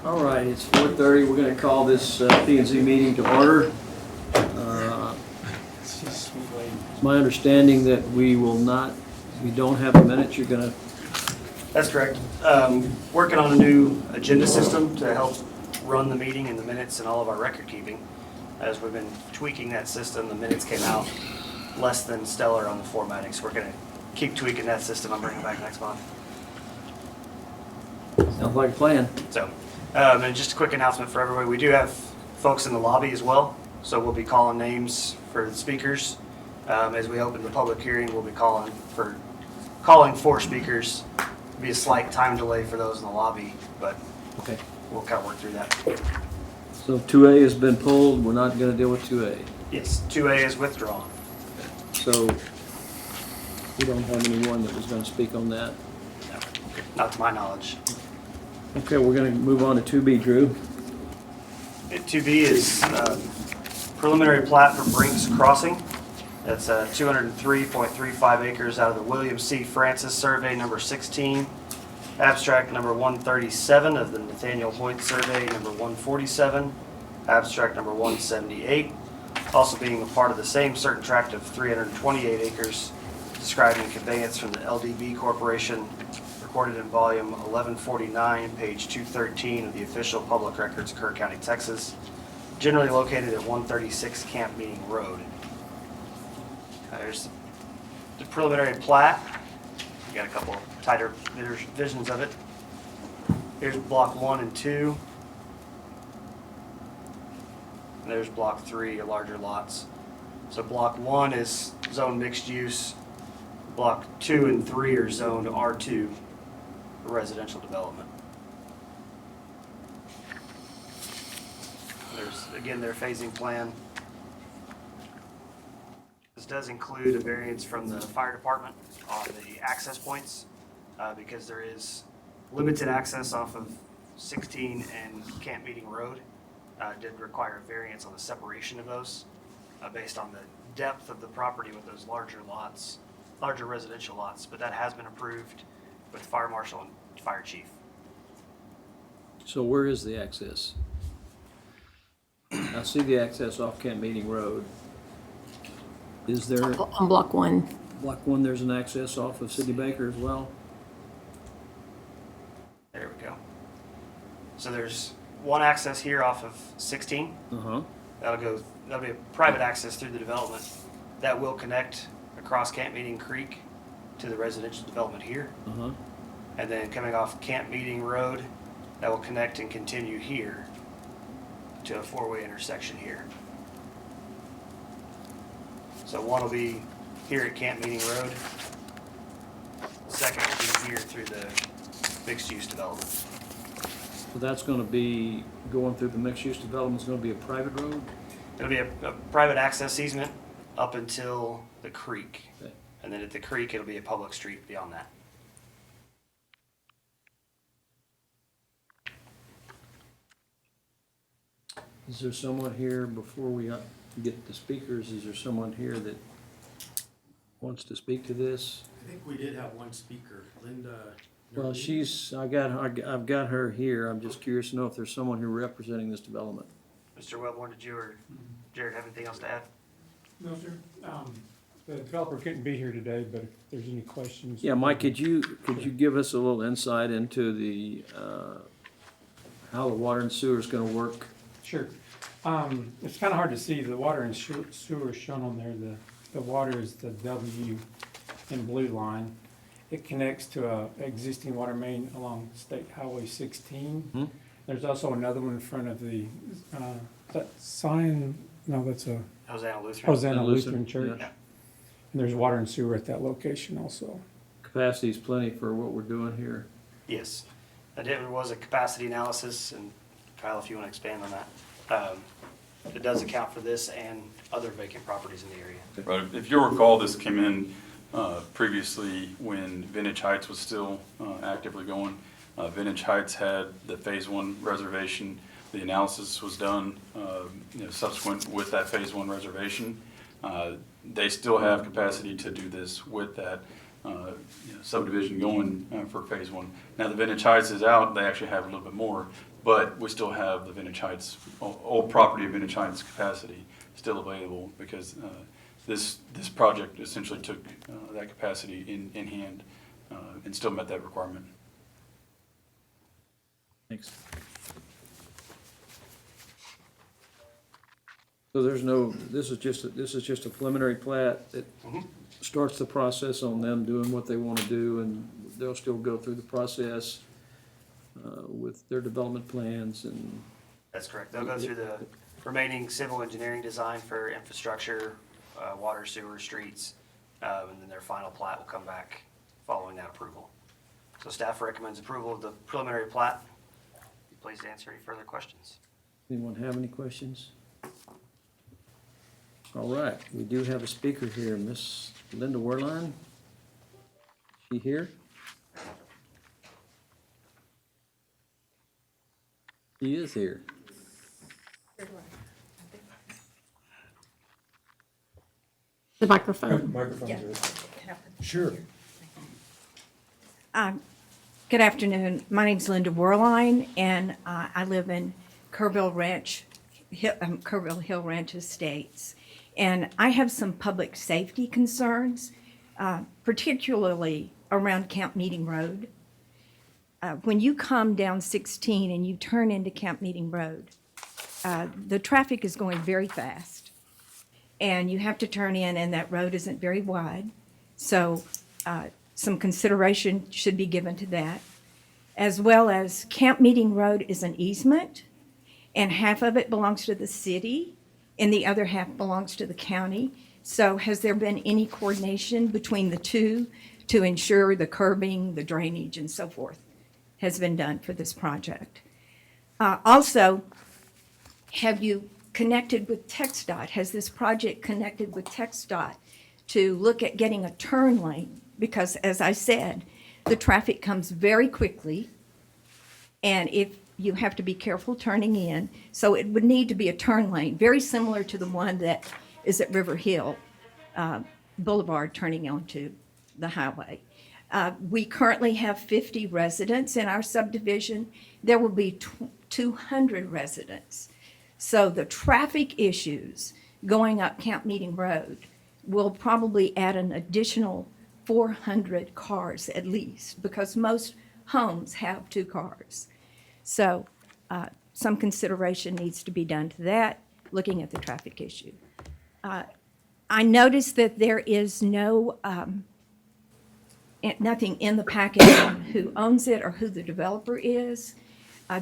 All right, it's 4:30. We're going to call this P&Z meeting to order. It's my understanding that we don't have the minutes. You're going to, That's correct. Working on a new agenda system to help run the meeting and the minutes and all of our record keeping. As we've been tweaking that system, the minutes came out less than stellar on the formatting, so we're going to keep tweaking that system. I'm bringing it back next month. sounds like a plan. So, and just a quick announcement for everybody, we do have folks in the lobby as well, so we'll be calling names for the speakers. As we open the public hearing, we'll be calling for speakers. Be a slight time delay for those in the lobby, but Okay. we'll kind of work through that. So 2A has been pulled. We're not going to deal with 2A. Yes, 2A is withdrawn. So we don't have anyone that was going to speak on that. No, not to my knowledge. Okay, we're going to move on to 2B, Drew. 2B is preliminary plat for Brinks Crossing. That's 203.35 acres out of the William C. Francis Survey number 16, abstract number 137 of the Nathaniel Hoyt Survey number 147, abstract number 178, also being a part of the same certain tract of 328 acres, describing conveyance from the LDB Corporation, recorded in volume 1149, page 213 of the official public records, Kerr County, Texas, generally located at 136 Camp Meeting Road. There's the preliminary plat. You got a couple tighter visions of it. Here's block 1 and 2. And there's block 3, your larger lots. So block 1 is zone mixed use. Block 2 and 3 are zoned R2, residential development. There's again their phasing plan. This does include a variance from the fire department on the access points because there is limited access off of 16 and Camp Meeting Road. Did require a variance on the separation of those based on the depth of the property with those larger lots, larger residential lots, but that has been approved with fire marshal and fire chief. So where is the access? I see the access off Camp Meeting Road. Is there, On block 1. block 1, there's an access off of Sidney Baker as well? There we go. So there's one access here off of 16. Uh-huh. That'll be a private access through the development. That will connect across Camp Meeting Creek to the residential development here. Uh-huh. And then coming off Camp Meeting Road, that will connect and continue here to a 4-way intersection here. So one will be here at Camp Meeting Road. The second will be here through the mixed-use development. So that's going to be, going through the mixed-use development, is going to be a private road? It'll be a private access easement up until the creek. Okay. And then at the creek, it'll be a public street beyond that. Is there someone here, before we get the speakers, is there someone here that wants to speak to this? I think we did have one speaker, Linda. Well, I've got her here. I'm just curious to know if there's someone here representing this development. Mr. Wellborn, did you or Jared have anything else to add? No, sir. The developer couldn't be here today, but if there's any questions. Yeah, Mike, could you give us a little insight into the, how the water and sewer is gonna work? Sure. It's kind of hard to see. The water and sewer is shown on there. The water is the W in blue line. It connects to a existing water main along State Highway 16. Hmm? There's also another one in front of the, that sign, no, that's a Hosanna Lutheran. Hosanna Lutheran, Lutheran Church. yeah. And there's water and sewer at that location also. Capacity's plenty for what we're doing here. Yes. There was a capacity analysis, and Kyle, if you want to expand on that. It does account for this and other vacant properties in the area. Right. If you'll recall, this came in previously when Vintage Heights was still actively going. Vintage Heights had the Phase 1 reservation. The analysis was done subsequent with that Phase 1 reservation. They still have capacity to do this with that. subdivision going for phase one. Now, the Vintage Heights is out, they actually have a little bit more, but we still have the Vintage Heights, old property of Vintage Heights capacity still available, because this project essentially took that capacity in hand and still met that requirement. Thanks. So there's no, this is just a preliminary plat that starts the process on them doing what they want to do, and they'll still go through the process with their development plans and. That's correct. They'll go through the remaining civil engineering design for infrastructure, water, sewer, streets, and then their final plat will come back following that approval. So staff recommends approval of the preliminary plat. Be pleased to answer any further questions. Anyone have any questions? All right, we do have a speaker here, Miss Linda Werline. She here? She is here. The microphone. Sure. Good afternoon. My name's Linda Werline, and I live in Kerrville Hill Ranch Estates. And I have some public safety concerns, particularly around Camp Meeting Road. When you come down 16 and you turn into Camp Meeting Road, the traffic is going very fast. And you have to turn in, and that road isn't very wide. So some consideration should be given to that. As well as Camp Meeting Road is an easement, and half of it belongs to the city, and the other half belongs to the county. So has there been any coordination between the two to ensure the curbing, the drainage, and so forth has been done for this project? Also, have you connected with TxDOT? Has this project connected with TxDOT to look at getting a turn lane? Because as I said, the traffic comes very quickly, and if you have to be careful turning in, so it would need to be a turn lane, very similar to the one that is at River Hill Boulevard turning onto the highway. We currently have 50 residents in our subdivision. There will be 200 residents. So the traffic issues going up Camp Meeting Road will probably add an additional 400 cars at least, because most homes have 2 cars. So some consideration needs to be done to that, looking at the traffic issue. I noticed that there is nothing in the package on who owns it or who the developer is.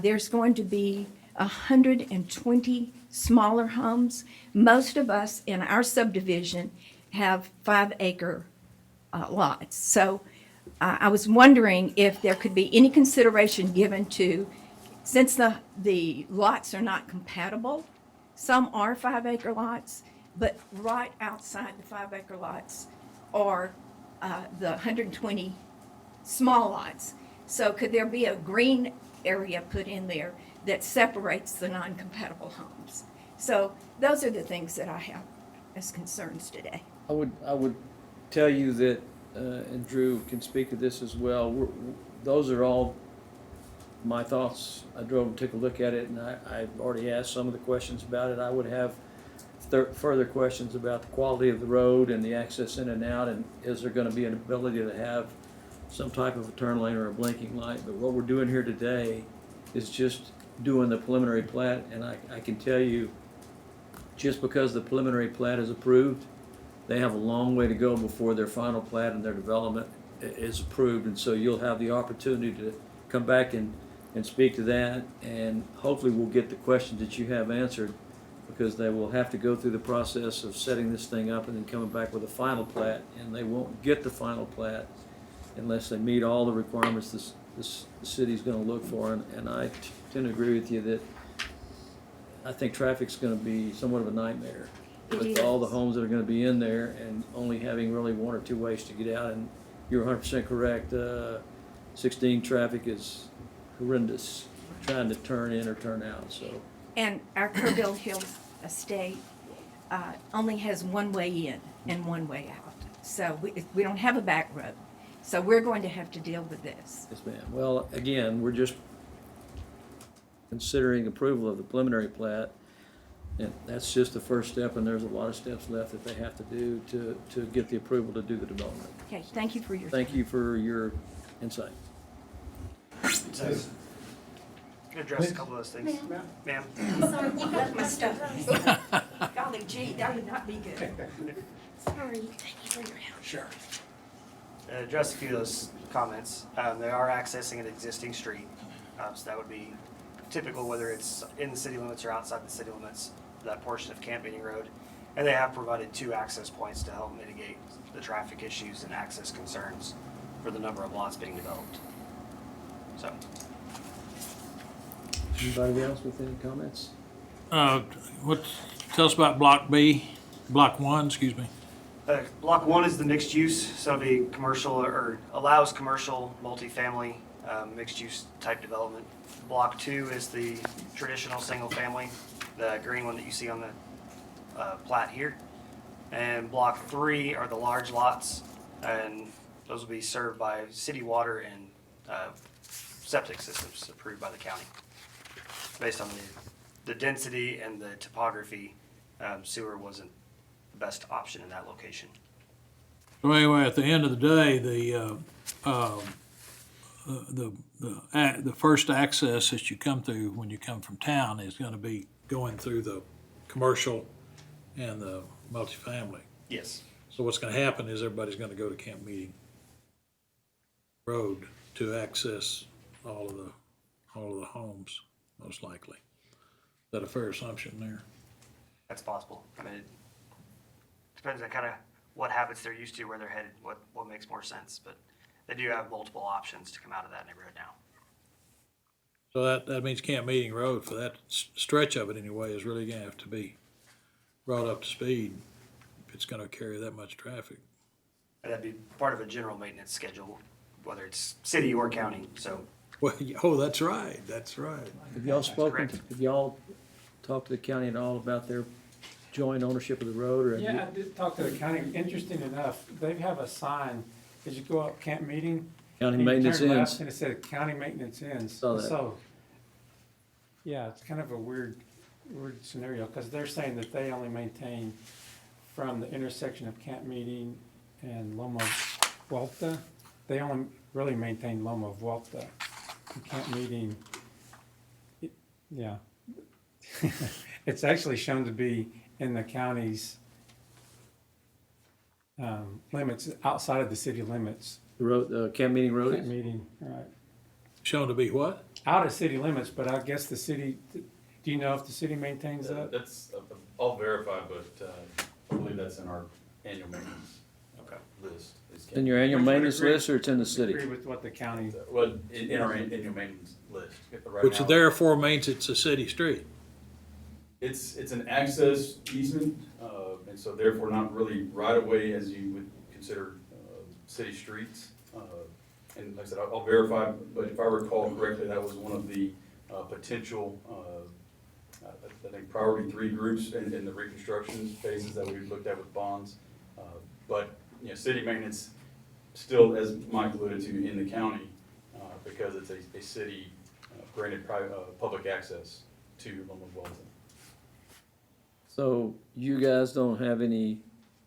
There's going to be 120 smaller homes. Most of us in our subdivision have 5-acre lots. So I was wondering if there could be any consideration given to, since the lots are not compatible, some are 5-acre lots, but right outside the 5-acre lots are the 120 small lots. So could there be a green area put in there that separates the non-compatible homes? So those are the things that I have as concerns today. I would tell you that, and Drew can speak to this as well, those are all my thoughts. I drove and took a look at it, and I've already asked some of the questions about it. I would have further questions about the quality of the road and the access in and out, and is there going to be an ability to have some type of a turn lane or a blinking light. But what we're doing here today is just doing the preliminary plat, and I can tell you, just because the preliminary plat is approved, they have a long way to go before their final plat and their development is approved. And so you'll have the opportunity to come back and speak to that, and hopefully we'll get the questions that you have answered, because they will have to go through the process of setting this thing up and then coming back with a final plat, and they won't get the final plat unless they meet all the requirements the city's going to look for. And I tend to agree with you that I think traffic's going to be somewhat of a nightmare with all the homes that are going to be in there and only having really 1 or 2 ways to get out. And you're 100% correct. 16 traffic is horrendous trying to turn in or turn out. So. And our Kerrville Hills estate only has 1 way in and 1 way out. So we don't have a back road. So we're going to have to deal with this. Yes, ma'am. Well, again, we're just considering approval of the preliminary plat. And that's just the first step, and there's a lot of steps left that they have to do to get the approval to do the development. Okay, thank you for your. Thank you for your insight. So, can address a couple of those things. Ma'am? Sorry, you got my stuff. Golly gee, that would not be good. Sorry, thank you for your help. Sure. Address a few of those comments. They are accessing an existing street, so that would be typical whether it's in the city limits or outside the city limits, that portion of Camp Meeting Road. And they have provided 2 access points to help mitigate the traffic issues and access concerns for the number of lots being developed. So, Anybody else with any comments? Tell us about Block 1, excuse me. Block 1 is the mixed use, so it'll be commercial or allows commercial multifamily mixed use type development. Block 2 is the traditional single family, the green one that you see on the plat here. And Block 3 are the large lots, and those will be served by city water and septic systems approved by the county. Based on the density and the topography, sewer wasn't the best option in that location. So anyway, at the end of the day, the first access that you come through when you come from town is gonna be going through the commercial and the multifamily. Yes. So what's gonna happen is everybody's gonna go to Camp Meeting Road to access all of the homes, most likely. Is that a fair assumption there? That's possible. I mean, it depends on kind of what habits they're used to, where they're headed, what makes more sense. But they do have multiple options to come out of that neighborhood now. So that means Camp Meeting Road, for that stretch of it anyway, is really gonna have to be brought up to speed if it's gonna carry that much traffic. And that'd be part of a general maintenance schedule, whether it's city or county. So Well, oh, that's right, that's right. Have y'all spoken, correct. have y'all talked to the county at all about their joint ownership of the road, or? have you- Yeah, I did talk to the county. Interesting enough, they have a sign as you go up Camp Meeting. County and you maintenance turn left ends. And it said county maintenance ends. Saw that. So, yeah, it's kind of a weird scenario, because they're saying that they only maintain from the intersection of Camp Meeting and Loma Vuelta. They only really maintain Loma Vuelta. And Camp Meeting, yeah. It's actually shown to be in the county's limits, outside of the city limits. The road, Camp Meeting Road Camp is? Meeting, right. Shown to be what? Out of city limits, but I guess the city, do you know if the city maintains that? That's, I'll verify, but I believe that's in our annual maintenance list. It's in your annual Which would maintenance agree- list, or it's in the city? Agree with what the county, Well, in our annual maintenance list. Right Which now, therefore means it's a city street. It's an access easement, and so therefore not really right of way as you would consider city streets. And like I said, I'll verify, but if I recall correctly, that was one of the potential, I think, priority 3 groups in the reconstruction phases that we looked at with bonds. But, you know, city maintenance still, as Mike alluded to, in the county, because it's a city granted public access to Loma Vuelta. So you guys don't have any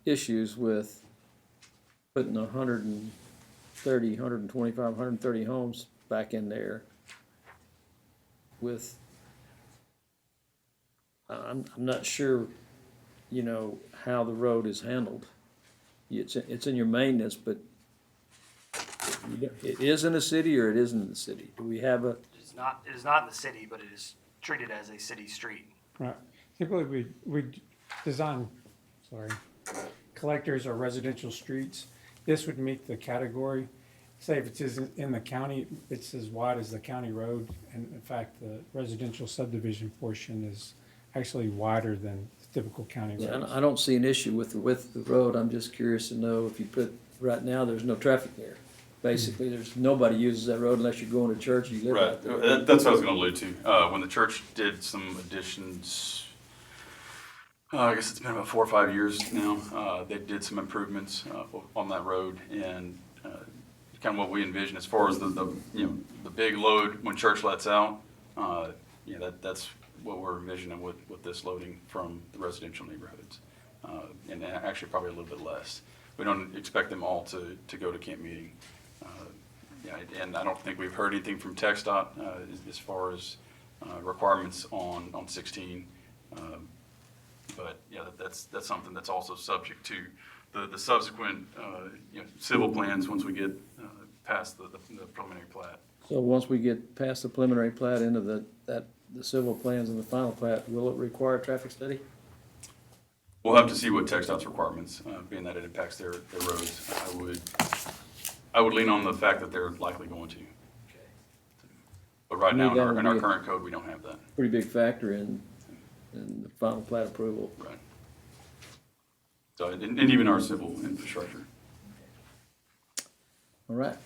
issues with putting 130, 125, 130 homes back in there with, I'm not sure, you know, how the road is handled. It's in your maintenance, but it is in the city or it isn't in the city? Do we have a, it is not in the city, but it is treated as a city street. right. Typically, we design, collectors or residential streets. This would meet the category. Say if it's in the county, it's as wide as the county road, and in fact, the residential subdivision portion is actually wider than the typical county yeah, road. I don't see an issue with the width of the road. I'm just curious to know if you put, right now, there's no traffic there. Basically, there's, nobody uses that road unless you're going to church, you live Right, out there. that's what I was gonna allude to. When the church did some additions, I guess it's been about 4 or 5 years now, they did some improvements on that road, and kind of what we envision as far as the big load when church lets out. That's what we're envisioning with this loading from the residential neighborhoods. And actually probably a little bit less. We don't expect them all to go to camp meeting. And I don't think we've heard anything from TxDOT as far as requirements on 16. But yeah, that's something that's also subject to the subsequent civil plans once we get past the preliminary plat. So once we get past the preliminary plat into the civil plans and the final plat, will it require a traffic study? We'll have to see what TxDOT's requirements, being that it impacts their roads. I would lean on the fact that they're likely going to. But right now, in our current code, we don't have that. Pretty big factor in the final plat approval. Right. So, and even our civil infrastructure. All right.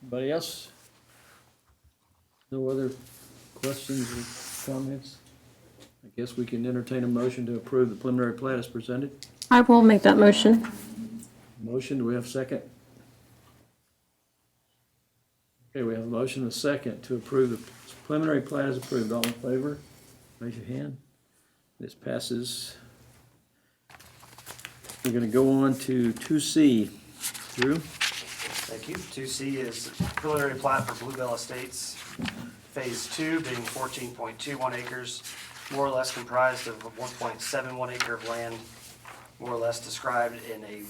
Anybody else? No other questions or comments? I guess we can entertain a motion to approve the preliminary plat as presented. I will make that motion. Motion, do we have a second? Okay, we have a motion and a second to approve the preliminary plat as approved. All in favor? Raise your hand. This passes. We're gonna go on to 2C. Drew? Thank you. 2C is preliminary plat for Bluebell Estates, Phase 2 being 14.21 acres, more or less comprised of 1.71 acre of land, more or less described in a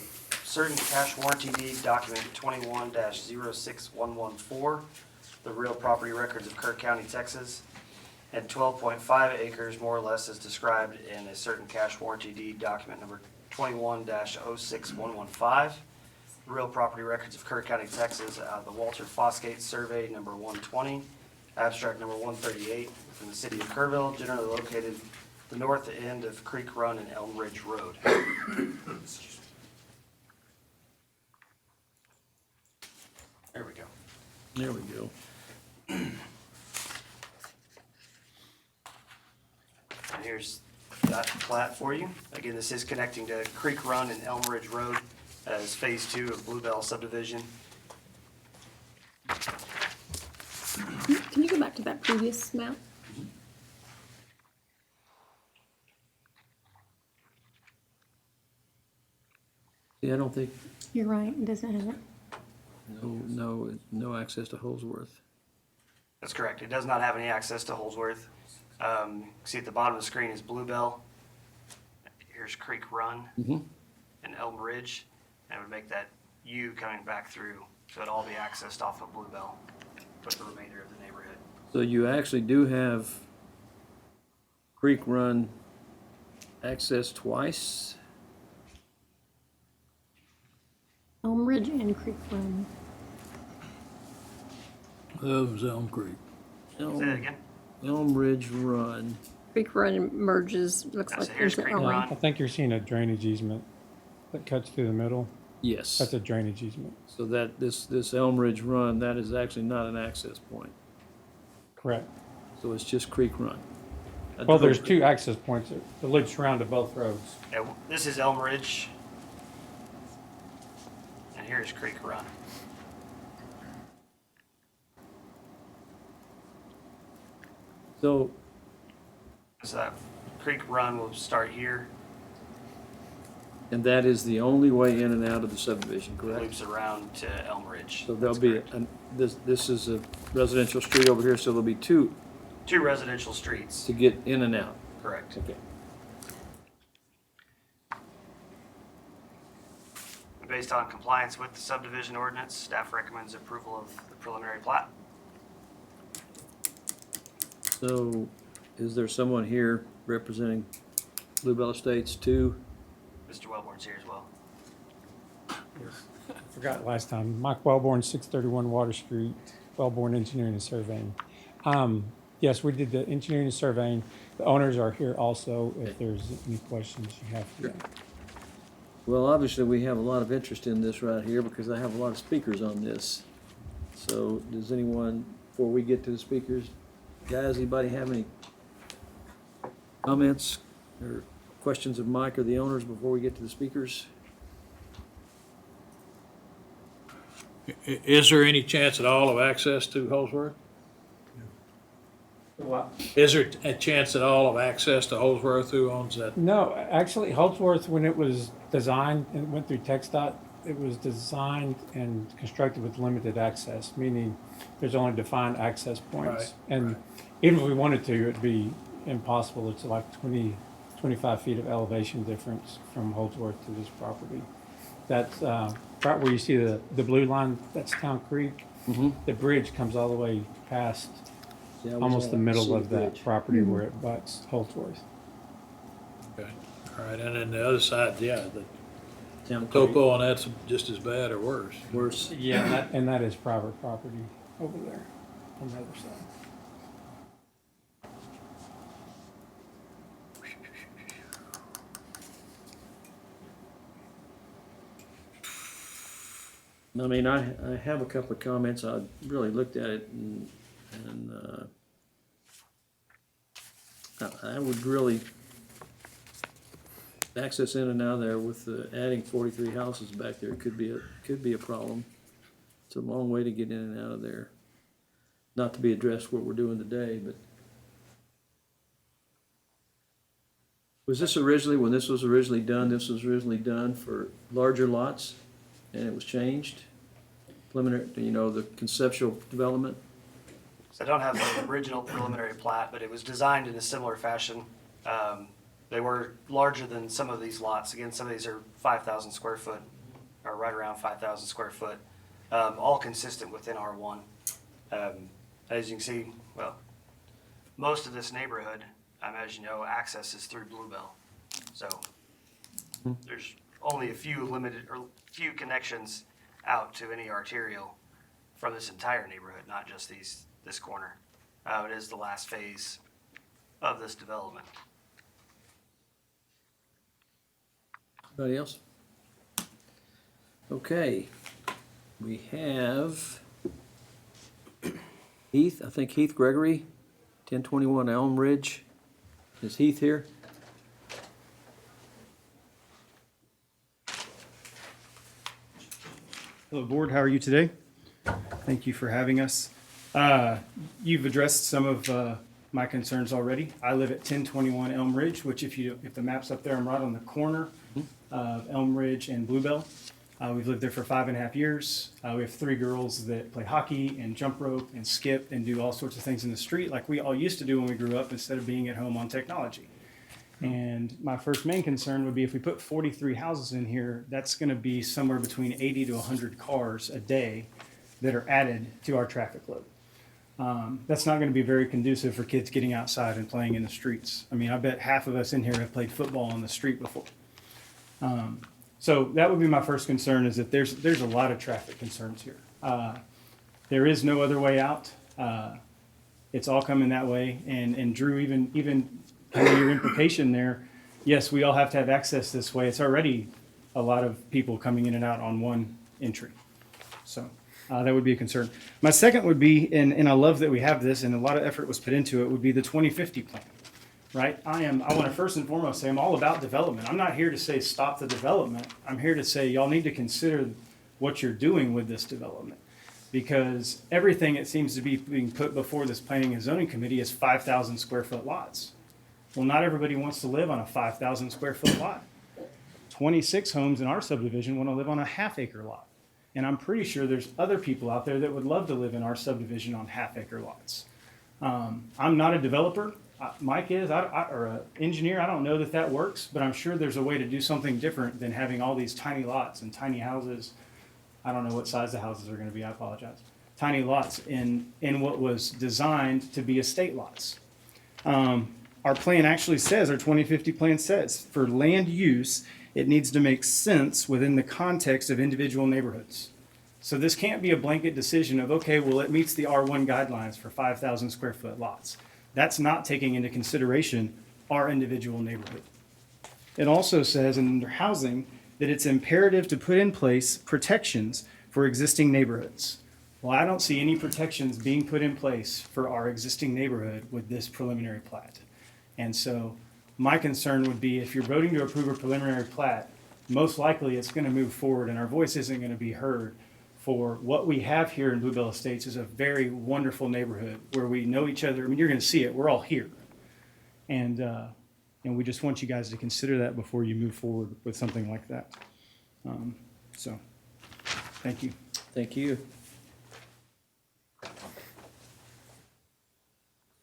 certain cash warranty deed document 21-06114, the real property records of Kirk County, Texas, and 12.5 acres more or less is described in a certain cash warranty deed document number 21-06115, the real property records of Kirk County, Texas, the Walter Fosgate Survey number 120, abstract number 138 from the city of Kerrville, generally located the north end of Creek Run and Elm Ridge Road. There we go. There we go. And here's that plat for you. Again, this is connecting to Creek Run and Elm Ridge Road as Phase 2 of Bluebell Subdivision. Can you go back to that previous map? Yeah, I don't think, You're right, it doesn't have it. no access to Holsworth. That's correct. It does not have any access to Holsworth. See at the bottom of the screen is Bluebell. Here's Creek Run and Elm Ridge. And it would make that U coming back through, so it'd all be accessed off of Bluebell with the remainder of the neighborhood. So you actually do have Creek Run access twice? Elm Ridge and Creek Run. That was Elm Creek. Say that again. Elm Ridge Run. Creek Run merges, looks So like here's into Creek Elm. Run. I think you're seeing a drainage easement that cuts through the middle. Yes. That's a drainage easement. So that this Elm Ridge Run, that is actually not an access point. Correct. So it's just Creek Run. Well, there's two access points that loops around to both roads. Yeah, this is Elm Ridge. And here's Creek Run. So So that Creek Run will start here, and that is the only way in and out of the subdivision, correct? loops around to Elm Ridge. So there'll That's be, correct. this is a residential street over here, so there'll be two 2 residential streets, to get in and out. correct. Okay. Based on compliance with the subdivision ordinance, staff recommends approval of the preliminary plat. So is there someone here representing Bluebell Estates 2? Mr. Wellborn's here as well. I forgot last time. Mike Wellborn, 631 Water Street, Wellborn Engineering and Surveying. Yes, we did the engineering and surveying. The owners are here also if there's any questions you have for them. Well, obviously, we have a lot of interest in this right here because I have a lot of speakers on this. So does anyone, before we get to the speakers, guys, anybody have any comments or questions of Mike or the owners before we get to the speakers? Is there any chance at all of access to Holsworth? What? Is there a chance at all of access to Holsworth? Who owns that? No, actually, Holdsworth, when it was designed and went through TxDOT, it was designed and constructed with limited access, meaning there's only defined access points. Right, And even if we wanted to, it'd be impossible. It's like 25 feet of elevation difference from Holdsworth to this property. That's right where you see the blue line, that's Town Creek. The bridge comes all the way past Yeah, we almost the middle see of the that bridge. property where it butts Holdsworth. Okay, all right, and then the other side, yeah, the Town Creek, topo on that's just as bad or worse. worse. Yeah, and that is private property over there on the other side. I mean, I have a couple of comments. I really looked at it and I would really access in and out of there with adding 43 houses back there could be a problem. It's a long way to get in and out of there. Not to be addressed what we're doing today, but was this originally, when this was originally done for larger lots and it was changed? Preliminary, the conceptual development? So I don't have the original preliminary plat, but it was designed in a similar fashion. They were larger than some of these lots. Again, some of these are 5,000 square foot, or right around 5,000 square foot, all consistent within R1. As you can see, well, most of this neighborhood, as you know, access is through Bluebell. So there's only a few few connections out to any arterial from this entire neighborhood, not just this corner. It is the last phase of this development. Anybody else? Okay, we have Heath, I think Heath Gregory, 1021 Elm Ridge. Is Heath here? Hello, Board. How are you today? Thank you for having us. You've addressed some of my concerns already. I live at 1021 Elm Ridge, which if the map's up there, I'm right on the corner of Elm Ridge and Bluebell. We've lived there for 5.5 years. We have 3 girls that play hockey and jump rope and skip and do all sorts of things in the street like we all used to do when we grew up instead of being at home on technology. And my first main concern would be if we put 43 houses in here, that's going to be somewhere between 80 to 100 cars a day that are added to our traffic load. That's not going to be very conducive for kids getting outside and playing in the streets. I mean, I bet half of us in here have played football on the street before. So that would be my first concern, is that there's a lot of traffic concerns here. There is no other way out. It's all coming that way. And Drew, even kind of your implication there, yes, we all have to have access this way. It's already a lot of people coming in and out on one entry. So that would be a concern. My second would be, and I love that we have this, and a lot of effort was put into it, would be the 2050 plan, right? I want to first and foremost say I'm all about development. I'm not here to say stop the development. I'm here to say y'all need to consider what you're doing with this development, because everything it seems to be being put before this planning and zoning committee is 5,000 square foot lots. Well, not everybody wants to live on a 5,000 square foot lot. 26 homes in our subdivision want to live on a half-acre lot. And I'm pretty sure there's other people out there that would love to live in our subdivision on half-acre lots. I'm not a developer. Mike is, or an engineer. I don't know that works, but I'm sure there's a way to do something different than having all these tiny lots and tiny houses. I don't know what size the houses are going to be. I apologize. Tiny lots in what was designed to be estate lots. Our plan actually says, our 2050 plan says, for land use, it needs to make sense within the context of individual neighborhoods. So this can't be a blanket decision of, okay, well, it meets the R1 guidelines for 5,000 square foot lots. That's not taking into consideration our individual neighborhood. It also says under housing that it's imperative to put in place protections for existing neighborhoods. Well, I don't see any protections being put in place for our existing neighborhood with this preliminary plat. And so my concern would be, if you're voting to approve a preliminary plat, most likely it's going to move forward and our voice isn't going to be heard for what we have here in Bluebell Estates is a very wonderful neighborhood where we know each other. I mean, you're going to see it. We're all here. And we just want you guys to consider that before you move forward with something like that. So, thank you. Thank you.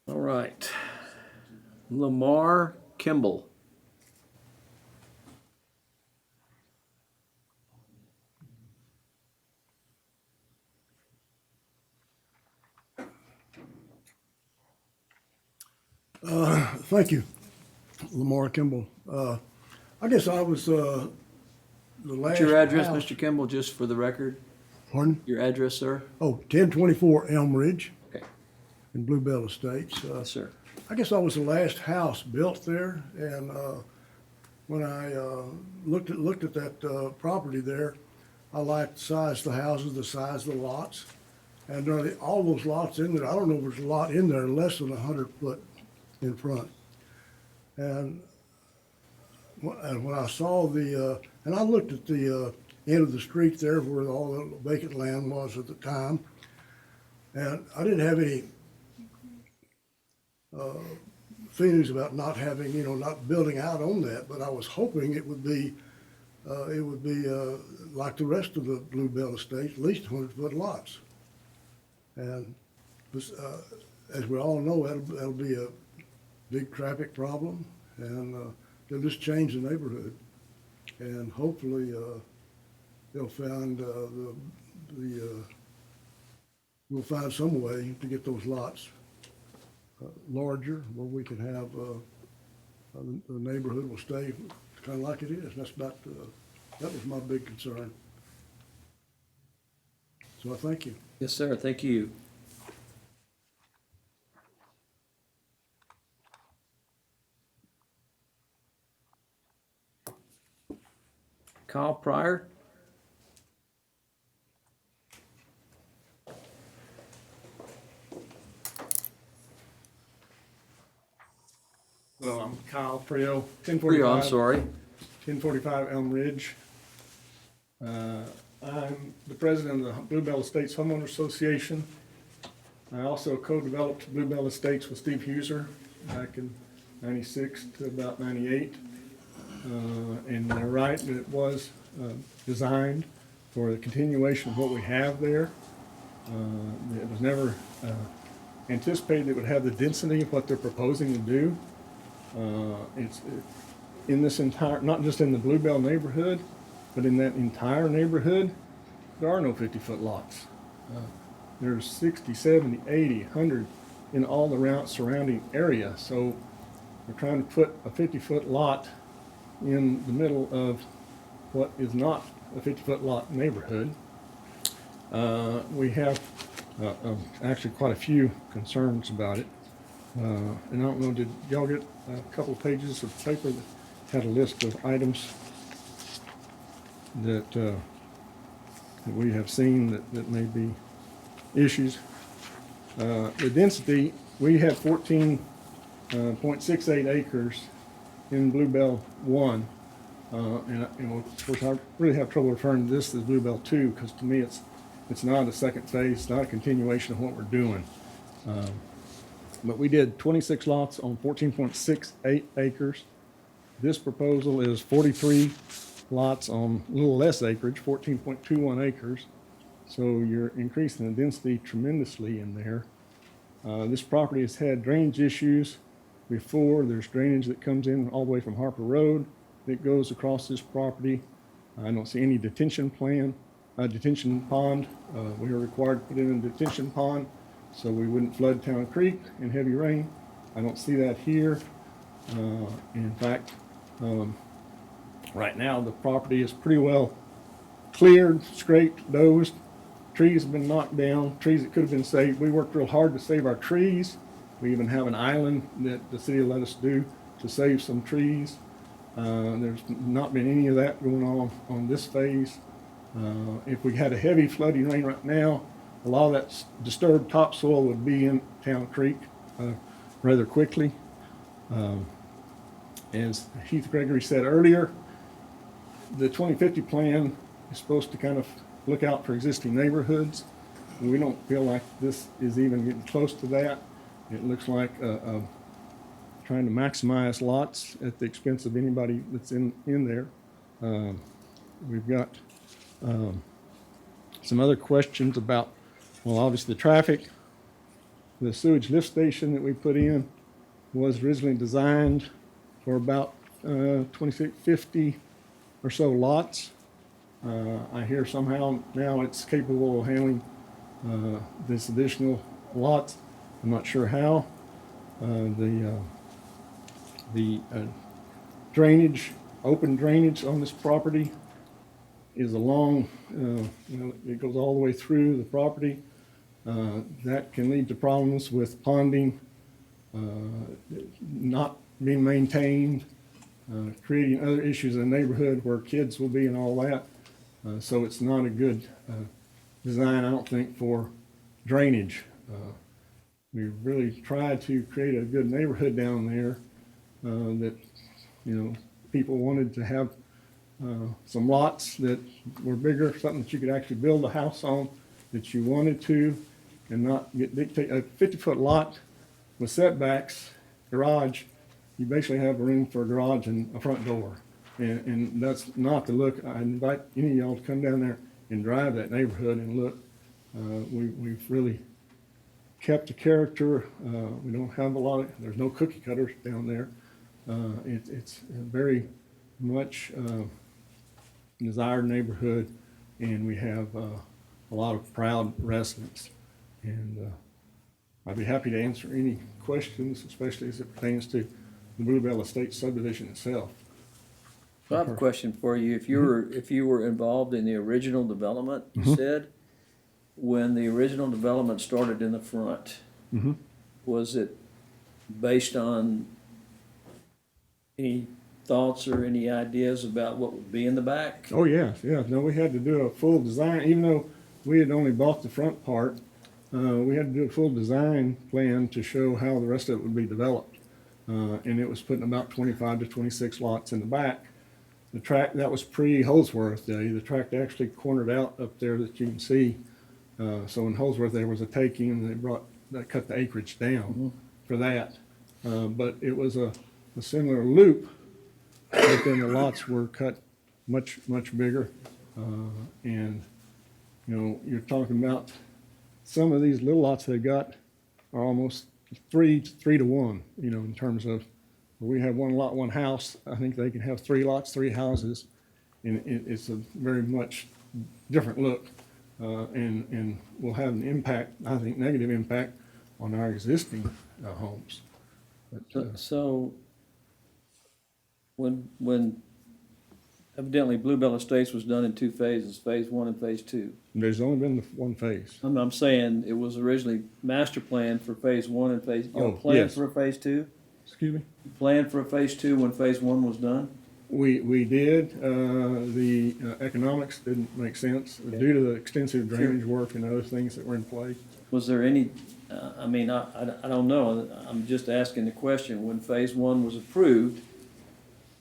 All right. Lamar Kimball. Thank you, Lamar Kimball. I guess I was the last. What's your address, house- Mr. Kimball, just for the record? Pardon? Your address, sir? Oh, 1024 Elm Ridge Okay. in Bluebell Estates. Yes, sir. I guess I was the last house built there, and when I looked at that property there, I liked the size of the houses, the size of the lots, and all those lots in there. I don't know if there's a lot in there less than 100 foot in front. And when I saw and I looked at the end of the street there where all the vacant land was at the time, and I didn't have any feelings about not having, not building out on that, but I was hoping it would be like the rest of the Bluebell Estate, at least 100-foot lots. And as we all know, that'll be a big traffic problem, and they'll just change the neighborhood. And hopefully, they'll find we'll find some way to get those lots larger, where we can have the neighborhood will stay kind of like it is. That's about that was my big concern. So I thank you. Yes, sir. Thank you. Kyle Pryor. Well, I'm Kyle Frio, Rio, I'm 1045, sorry. 1045 Elm Ridge. I'm the president of the Bluebell Estates Homeowner Association. I also co-developed Bluebell Estates with Steve Huser back in 96 to about 98. And they're right, it was designed for the continuation of what we have there. It was never anticipated it would have the density of what they're proposing to do. It's in this entire, not just in the Bluebell neighborhood, but in that entire neighborhood, there are no 50-foot lots. There's 60, 70, 80, 100 in all the surrounding area. So we're trying to put a 50-foot lot in the middle of what is not a 50-foot lot neighborhood. We have actually quite a few concerns about it. And I don't know, did y'all get a couple pages of paper that had a list of items that we have seen that may be issues? The density, we have 14.68 acres in Bluebell 1. And of course, I really have trouble referring to this as Bluebell 2 because to me it's not a second phase, it's not a continuation of what we're doing. But we did 26 lots on 14.68 acres. This proposal is 43 lots on a little less acreage, 14.21 acres. So you're increasing the density tremendously in there. This property has had drainage issues before. There's drainage that comes in all the way from Harper Road that goes across this property. I don't see any detention pond. We are required to put in a detention pond so we wouldn't flood Town Creek in heavy rain. I don't see that here. In fact, right now the property is pretty well cleared, scraped, dozed. Trees have been knocked down, trees that could have been saved. We worked real hard to save our trees. We even have an island that the city let us do to save some trees. There's not been any of that going on this phase. If we had a heavy flooding rain right now, a lot of that disturbed topsoil would be in Town Creek rather quickly. As Heath Gregory said earlier, the 2050 plan is supposed to kind of look out for existing neighborhoods. We don't feel like this is even getting close to that. It looks like trying to maximize lots at the expense of anybody that's in there. We've got some other questions about, well, obviously the traffic. The sewage lift station that we put in was originally designed for about 2650 or so lots. I hear somehow now it's capable of handling this additional lots. I'm not sure how. The drainage, open drainage on this property is along, it goes all the way through the property. That can lead to problems with ponding, not being maintained, creating other issues in the neighborhood where kids will be and all that. So it's not a good design, I don't think, for drainage. We really tried to create a good neighborhood down there that, people wanted to have some lots that were bigger, something that you could actually build a house on that you wanted to, and not get dictated. A 50-foot lot with setbacks, garage, you basically have room for a garage and a front door. And that's not the look. I invite any of y'all to come down there and drive that neighborhood and look. We've really kept the character. We don't have there's no cookie cutters down there. It's a very much desired neighborhood, and we have a lot of proud residents. And I'd be happy to answer any questions, especially as it pertains to the Bluebell Estates subdivision itself. So I have a question for you. If you were involved in the original development, you said, when the original development started in the front, was it based on any thoughts or any ideas about what would be in the back? Oh, yeah. No, we had to do a full design, even though we had only bought the front part. We had to do a full design plan to show how the rest of it would be developed. And it was putting about 25 to 26 lots in the back. The tract, that was pre-Holsworth Day. The tract actually cornered out up there that you can see. So in Holsworth, there was a taking, and they cut the acreage down for that. But it was a similar loop, but then the lots were cut much bigger. And, you're talking about some of these little lots they got are almost three to one, in terms of, we have one lot, one house. I think they can have 3 lots, 3 houses, and it's a very much different look, and will have an impact, I think, negative impact on our existing homes. But, So when evidently Bluebell Estates was done in 2 phases, phase 1 and phase 2. there's only been one phase. I'm saying it was originally master planned for phase 1 and phase, planned yes. for a phase 2? Excuse me? Planned for a phase 2 when phase 1 was done? We did. The economics didn't make sense due to the extensive drainage work and other things that were in place. Was there any, I don't know, I'm just asking the question, when phase 1 was approved,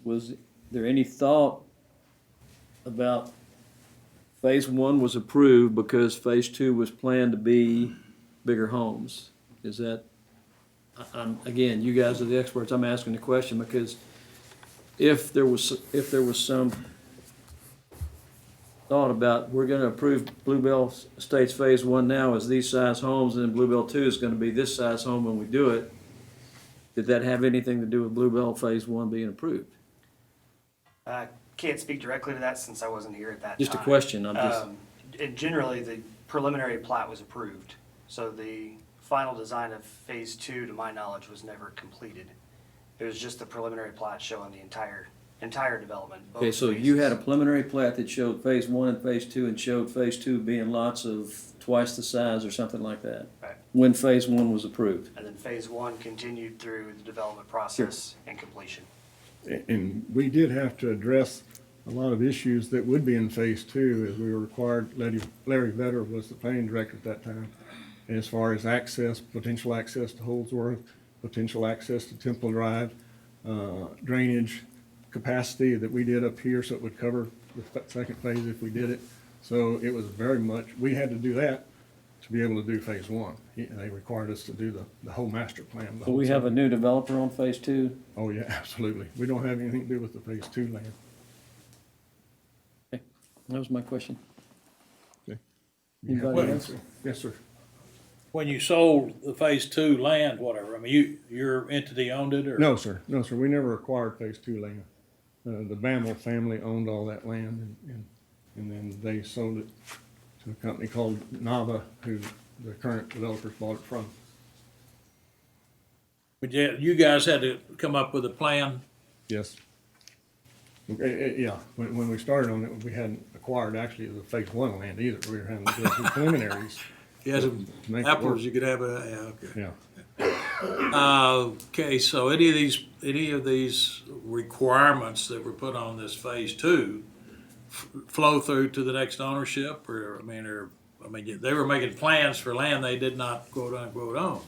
was there any thought about phase 1 was approved because phase 2 was planned to be bigger homes? Is that, again, you guys are the experts, I'm asking the question because if there was some thought about, we're gonna approve Bluebell Estates phase 1 now as these size homes, and then Bluebell 2 is gonna be this size home when we do it, did that have anything to do with Bluebell phase 1 being approved? I can't speak directly to that since I wasn't here at that time. Just a question, I'm just. And generally, the preliminary plat was approved, so the final design of phase 2, to my knowledge, was never completed. It was just the preliminary plat showing the entire development. Okay, so you had a preliminary plat that showed phase 1 and phase 2 and showed phase 2 being lots of twice the size or something like that? Right. When phase 1 was approved? And then phase 1 continued through the development process and completion. And we did have to address a lot of issues that would be in phase 2 as we were required. Larry Vetter was the planning director at that time. As far as access, potential access to Holdsworth, potential access to Temple Drive, drainage capacity that we did up here so it would cover the second phase if we did it. So it was very much, we had to do that to be able to do phase one. They required us to do the whole master plan. the So whole we have a thing. new developer on phase two? Oh, yeah, absolutely. We don't have anything to do with the phase two land. That was my question. Okay. Anybody else? Yes, sir. When you sold the phase two land, whatever, I mean, your entity owned it or? No, sir. No, sir. We never acquired phase two land. The Bamble family owned all that land and then they sold it to a company called Nava, who the current developers bought it from. But yeah, you guys had to come up with a plan? Yes. Yeah, when we started on it, we hadn't acquired actually the phase one land either. We were having to go through preliminaries. You had some Make it apples, work. you could have a, yeah, okay. Yeah. Okay, so any of these requirements that were put on this phase two flow through to the next ownership, or, they were making plans for land they did not quote unquote own.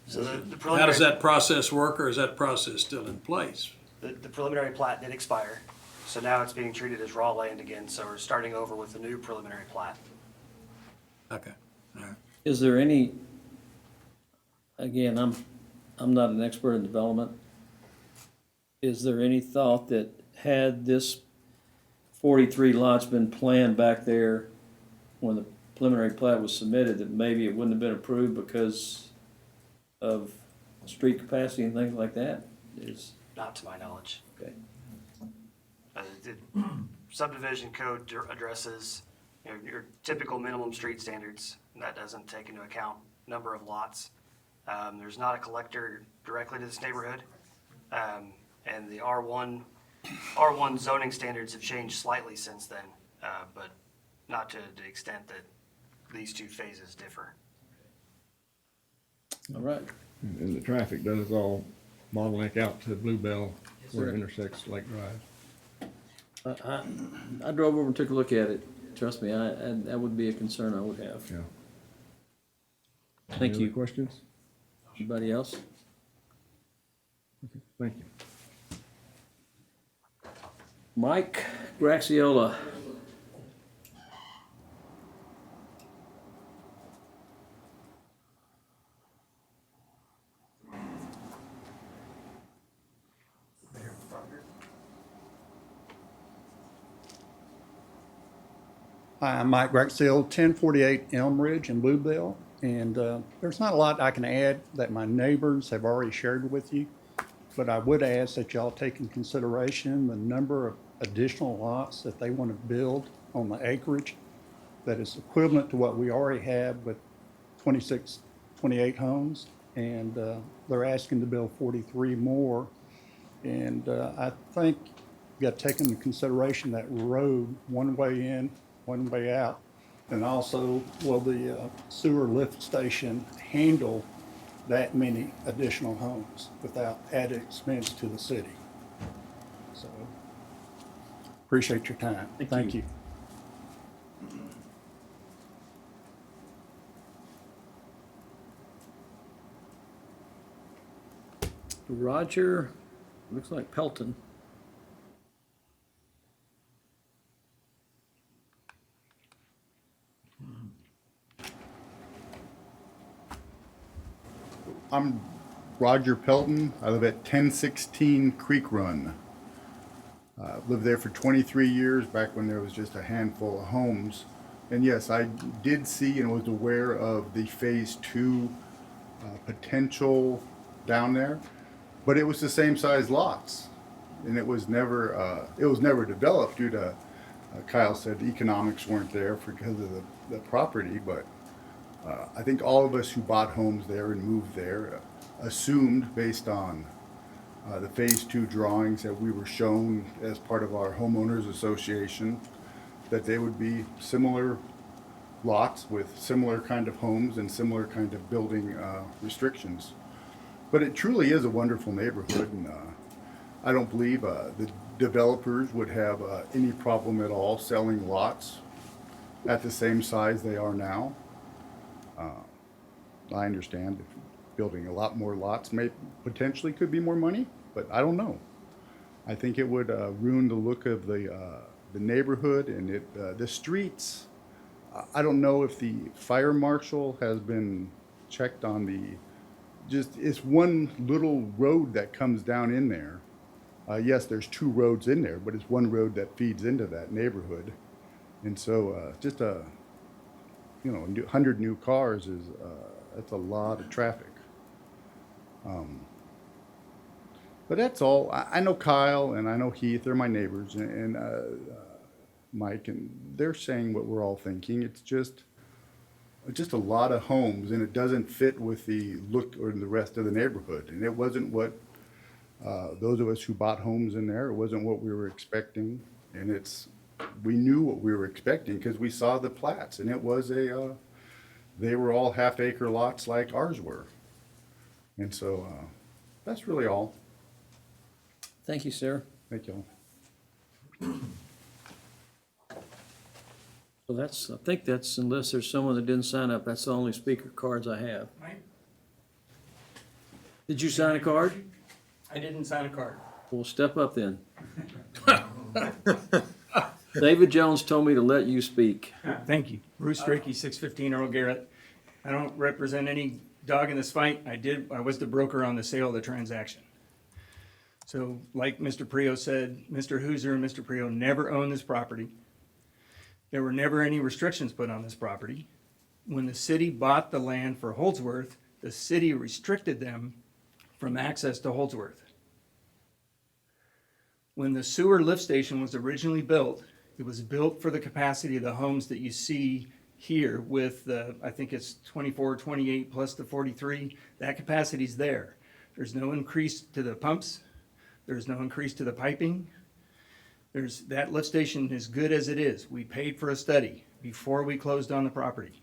So the How does preliminary, that process work, or is that process still in place? the preliminary plat did expire, so now it's being treated as raw land again, so we're starting over with the new preliminary plat. Okay, all right. Is there any, again, I'm not an expert in development. Is there any thought that had this 43 lots been planned back there when the preliminary plat was submitted, that maybe it wouldn't have been approved because of street capacity and things like that? Not to my knowledge. Okay. The subdivision code addresses, your typical minimum street standards, and that doesn't take into account number of lots. There's not a collector directly to this neighborhood. And the R1 zoning standards have changed slightly since then, but not to the extent that these two phases differ. All right. And the traffic does all bottleneck out to Bluebell where sir. it intersects Lake Drive. I drove over and took a look at it. Trust me, that would be a concern I would have. Yeah. Thank Any you. other questions? Anybody else? Thank you. Mike Graxiola. Hi, I'm Mike Graxill, 1048 Elm Ridge in Bluebell, and there's not a lot I can add that my neighbors have already shared with you, but I would ask that y'all take in consideration the number of additional lots that they want to build on the acreage that is equivalent to what we already have with 26, 28 homes, and they're asking to build 43 more. And I think you got to take into consideration that road, one way in, one way out, and also will the sewer lift station handle that many additional homes without added expense to the city? So, appreciate your time. Thank you. Roger, looks like Pelton. I'm Roger Pelton. I live at 1016 Creek Run. Lived there for 23 years, back when there was just a handful of homes. And yes, I did see and was aware of the phase two potential down there, but it was the same size lots, and it was never developed due to Kyle said the economics weren't there because of the property. But I think all of us who bought homes there and moved there assumed, based on the phase two drawings that we were shown as part of our homeowners association, that they would be similar lots with similar kind of homes and similar kind of building restrictions. But it truly is a wonderful neighborhood, and I don't believe the developers would have any problem at all selling lots at the same size they are now. I understand if building a lot more lots may potentially could be more money, but I don't know. I think it would ruin the look of the the neighborhood and the streets. I don't know if the fire marshal has been checked on it's one little road that comes down in there. Yes, there's two roads in there, but it's one road that feeds into that neighborhood. And so just 100 new cars that's a lot of traffic. But that's all. I know Kyle and I know Heath, they're my neighbors, and Mike, and they're saying what we're all thinking. It's just a lot of homes, and it doesn't fit with the look or the rest of the neighborhood. And it wasn't what those of us who bought homes in there, it wasn't what we were expecting. And we knew what we were expecting because we saw the plats, and it was they were all half-acre lots like ours were. And so that's really all. Thank you, sir. Thank you all. So I think that's, unless there's someone that didn't sign up, that's the only speaker cards I have. Did you sign a card? I didn't sign a card. Well, step up then. David Jones told me to let you speak. Thank you. Bruce Strachey, 615 Earl Garrett. I don't represent any dog in this fight. I was the broker on the sale of the transaction. So like Mr. Prio said, Mr. Hooser and Mr. Prio never owned this property. There were never any restrictions put on this property. When the city bought the land for Holdsworth, the city restricted them from access to Holdsworth. When the sewer lift station was originally built, it was built for the capacity of the homes that you see here with the, I think it's 24, 28 plus the 43. That capacity's there. There's no increase to the pumps. There's no increase to the piping. That lift station is good as it is. We paid for a study before we closed on the property.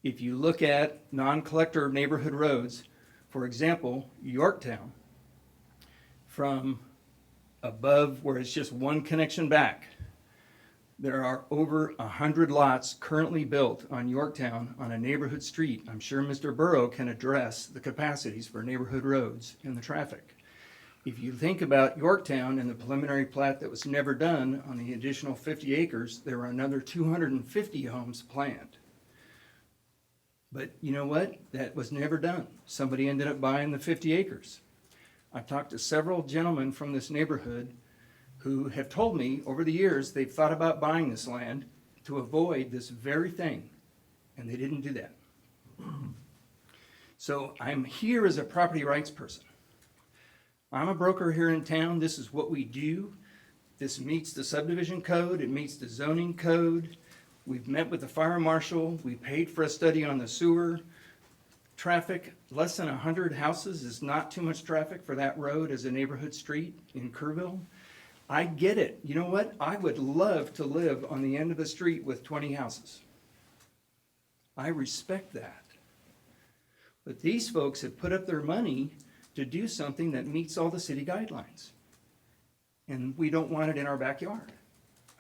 If you look at non-collector neighborhood roads, for example, Yorktown, from above where it's just one connection back, there are over 100 lots currently built on Yorktown on a neighborhood street. I'm sure Mr. Burrow can address the capacities for neighborhood roads and the traffic. If you think about Yorktown and the preliminary plat that was never done on the additional 50 acres, there were another 250 homes planned. But you know what? That was never done. Somebody ended up buying the 50 acres. I've talked to several gentlemen from this neighborhood who have told me over the years they've thought about buying this land to avoid this very thing, and they didn't do that. So I'm here as a property rights person. I'm a broker here in town. This is what we do. This meets the subdivision code. It meets the zoning code. We've met with the fire marshal. We paid for a study on the sewer. Traffic, less than 100 houses is not too much traffic for that road as a neighborhood street in Kerrville. I get it. You know what? I would love to live on the end of the street with 20 houses. I respect that. But these folks have put up their money to do something that meets all the city guidelines. And we don't want it in our backyard.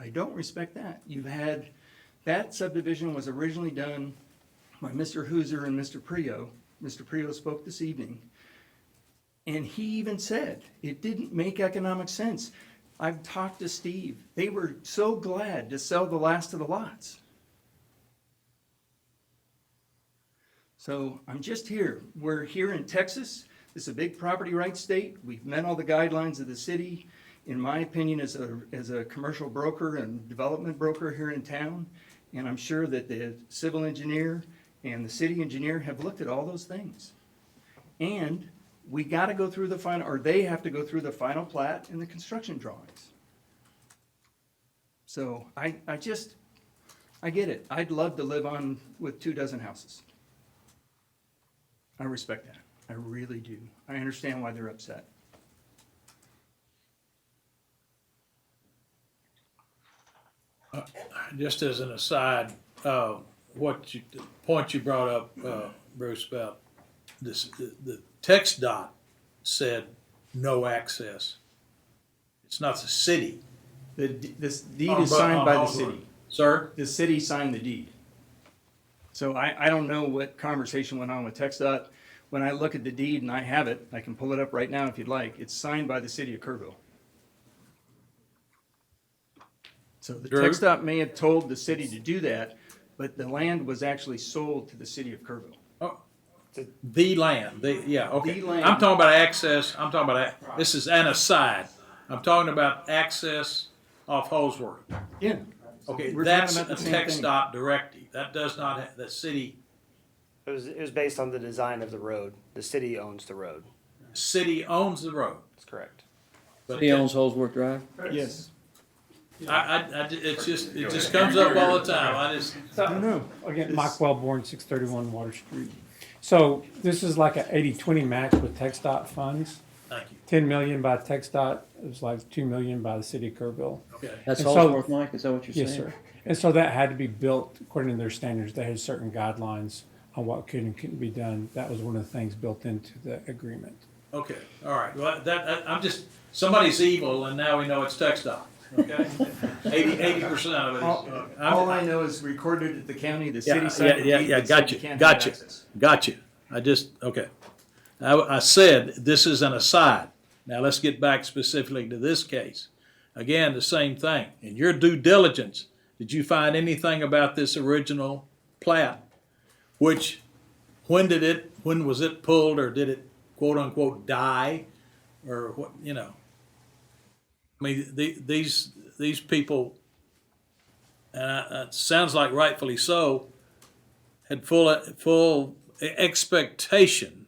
I don't respect that. That subdivision was originally done by Mr. Hooser and Mr. Prio. Mr. Prio spoke this evening. And he even said it didn't make economic sense. I've talked to Steve. They were so glad to sell the last of the lots. So I'm just here. We're here in Texas. It's a big property rights state. We've met all the guidelines of the city. In my opinion, as a commercial broker and development broker here in town, and I'm sure that the civil engineer and the city engineer have looked at all those things. And we got to go through the final, or they have to go through the final plat and the construction drawings. So I get it. I'd love to live on with 24 houses. I respect that. I really do. I understand why they're upset. Just as an aside, the point you brought up, Bruce, about this, the text dot said no access. It's not the city. This deed is signed by the city. Sir? The city signed the deed. So I don't know what conversation went on with TxDOT. When I look at the deed, and I have it, I can pull it up right now if you'd like, it's signed by the city of Kerrville. So the Drew? TxDOT may have told the city to do that, but the land was actually sold to the city of Kerrville. Oh, the land, okay. The land. I'm talking about access, this is an aside. I'm talking about access off Holsworth. Yeah. Okay, We're that's talking a about the same thing. TxDOT directive. That does not, the city It was based on the design of the road. The city owns the road. owns the road. That's correct. But He owns Holsworth Drive? Yes. it just comes up all the time. I don't know. Again, Mike Wellborn, 631 Water Street. So this is like a 80-20 match with TxDOT funds. Thank you. 10 million by TxDOT, it was like 2 million by the city of Kerrville. Okay. That's And so- Holsworth, Mike, is that what you're saying? Yes, sir. And so that had to be built according to their standards. They had certain guidelines on what could and couldn't be done. That was one of the things built into the agreement. Okay, all right. Well, I'm just, somebody's evil and now we know it's TxDOT, okay? 80% of it is. All I know is recorded at the county, the city side. Gotcha. Okay. I said, this is an aside. Now let's get back specifically to this case. Again, the same thing. In your due diligence, did you find anything about this original plat? Which, when was it pulled, or did it quote unquote die? Or what, I mean, these people, and it sounds like rightfully so, had full expectation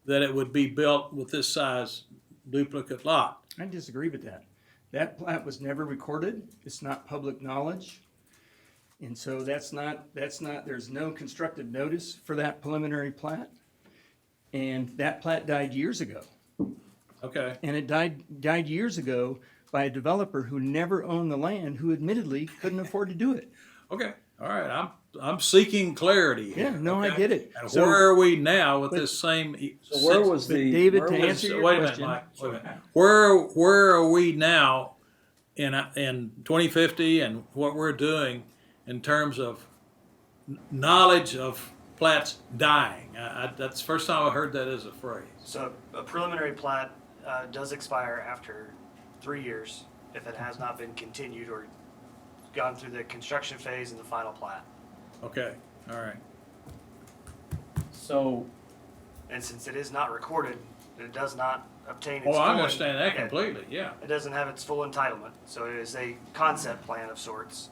that it would be built with this size duplicate lot. I disagree with that. That plat was never recorded. It's not public knowledge. And so there's no constructive notice for that preliminary plat. And that plat died years ago. Okay. And it died years ago by a developer who never owned the land, who admittedly couldn't afford to do it. Okay. All right. I'm seeking clarity here. Yeah, no, okay? I get it. And So- where are we now with this same? So where was But the? David, where to was- answer your Wait a minute, question. Mike. Wait a minute. Where are we now in 2050 and what we're doing in terms of knowledge of plats dying? That's the first time I heard that as a phrase. So a preliminary plat does expire after 3 years if it has not been continued or gone through the construction phase and the final plat. Okay. All right. So, And since it is not recorded, it does not obtain its Oh, I full- understand that Yeah, completely. Yeah. It doesn't have its full entitlement, so it is a concept plan of sorts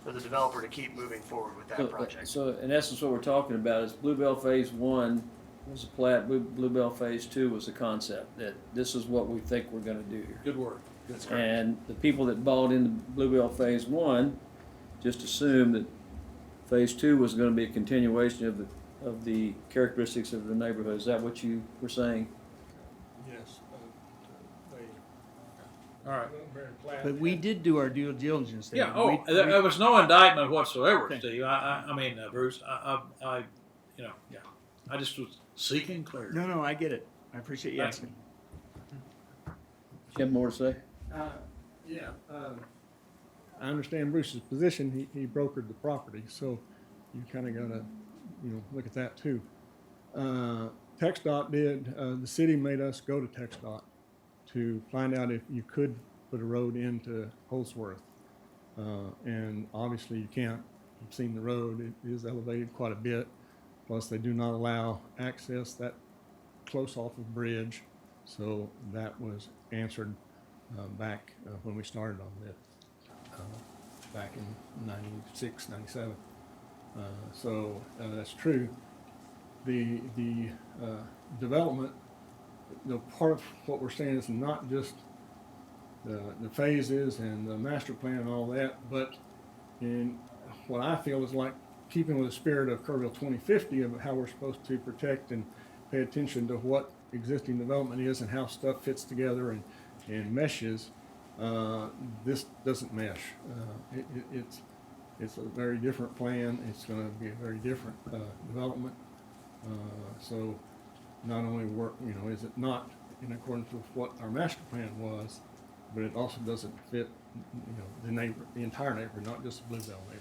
for the developer to keep moving forward with that project. so in essence, what we're talking about is Bluebell Phase 1 was a plat, Bluebell Phase 2 was a concept, that this is what we think we're gonna do here. Good work. That's correct. And the people that bought into Bluebell Phase 1 just assumed that Phase 2 was gonna be a continuation of the characteristics of the neighborhood. Is that what you were saying? Yes. All right. But we did do our due diligence there. Yeah. Oh, We- there was no indictment whatsoever, Okay. Steve. I mean, Bruce. I yeah. I just was seeking clarity. No, I get it. I appreciate you Thank asking. Do you have more to say? Yeah. I understand Bruce's position. He brokered the property, so you kind of got to, look at that too. TxDOT did, the city made us go to TxDOT to find out if you could put a road into Holsworth. And obviously you can't. You've seen the road. It is elevated quite a bit. Plus they do not allow access that close off of bridge. So that was answered back when we started on this, back in 96, 97. So that's true. The development, part of what we're saying is not just the phases and the master plan and all that, but in what I feel is like keeping with the spirit of Kerrville 2050 of how we're supposed to protect and pay attention to what existing development is and how stuff fits together and meshes. This doesn't mesh. It's a very different plan. It's going to be a very different development. So not only is it not in accordance with what our master plan was, but it also doesn't fit, the entire neighborhood, not just the Bluebell neighborhood.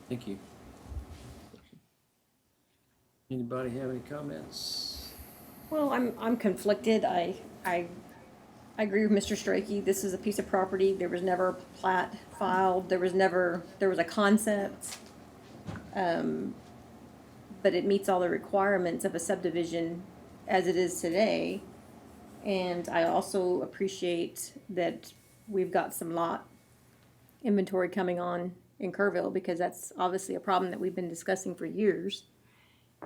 Thank you. Anybody have any comments? Well, I'm conflicted. I I agree with Mr. Strachey. This is a piece of property. There was never a plat filed. There was a concept. But it meets all the requirements of a subdivision as it is today. And I also appreciate that we've got some lot inventory coming on in Kerrville, because that's obviously a problem that we've been discussing for years.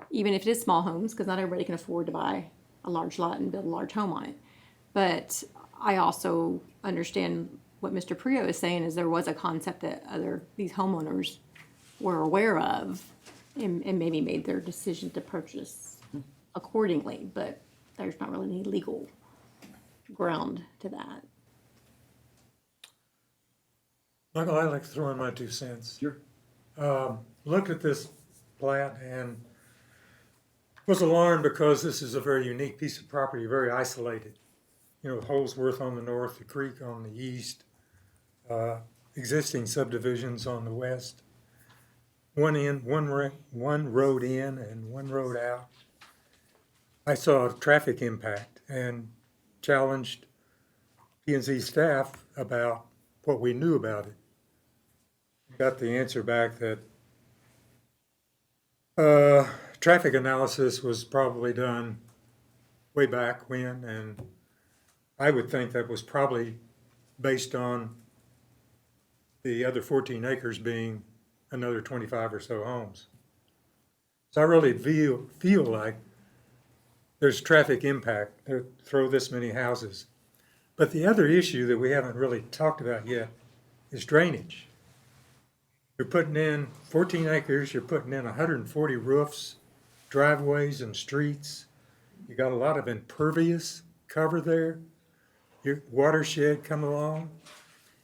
Even if it is small homes, because not everybody can afford to buy a large lot and build a large home on it. But I also understand what Mr. Prio is saying, is there was a concept that these homeowners were aware of and maybe made their decision to purchase accordingly, but there's not really any legal ground to that. Michael, I like to throw in my 2 cents. Sure. Looked at this plat and was alarmed because this is a very unique piece of property, very isolated. You know, Holsworth on the north, the creek on the east, existing subdivisions on the west. One road in and one road out. I saw a traffic impact and challenged P&Z staff about what we knew about it. Got the answer back that traffic analysis was probably done way back when, and I would think that was probably based on the other 14 acres being another 25 or so homes. So I really feel like there's traffic impact to throw this many houses. But the other issue that we haven't really talked about yet is drainage. You're putting in 14 acres, you're putting in 140 roofs, driveways and streets. You got a lot of impervious cover there. Your watershed come along.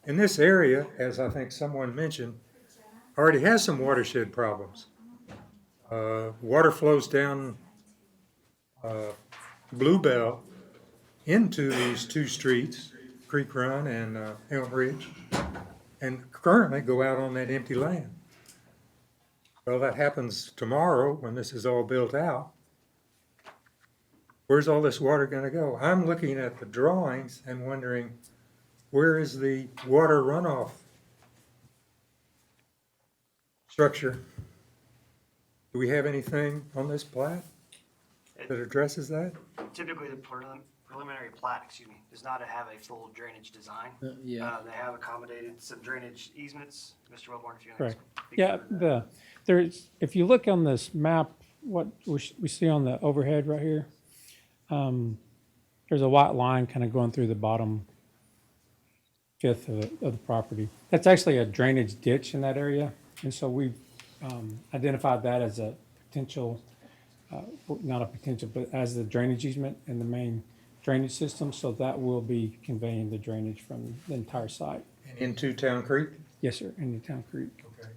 In this area, as I think someone mentioned, already has some watershed problems. Water flows down Bluebell into these 2 streets, Creek Run and Elm Ridge, and currently go out on that empty land. Well, that happens tomorrow when this is all built out. Where's all this water gonna go? I'm looking at the drawings and wondering, where is the water runoff structure? Do we have anything on this plat that addresses that? Typically, the preliminary plat, does not have a full drainage design. Yeah. They have accommodated some drainage easements. Mr. Wellborn, if you want Correct. to speak Yeah, to that. if you look on this map, what we see on the overhead right here, there's a white line kind of going through the bottom fifth of the property. That's actually a drainage ditch in that area, and so we've identified that as a potential, not a potential, but as the drainage easement in the main drainage system, so that will be conveying the drainage from the entire site. Into Town Creek? Yes, sir, into Town Creek. Okay.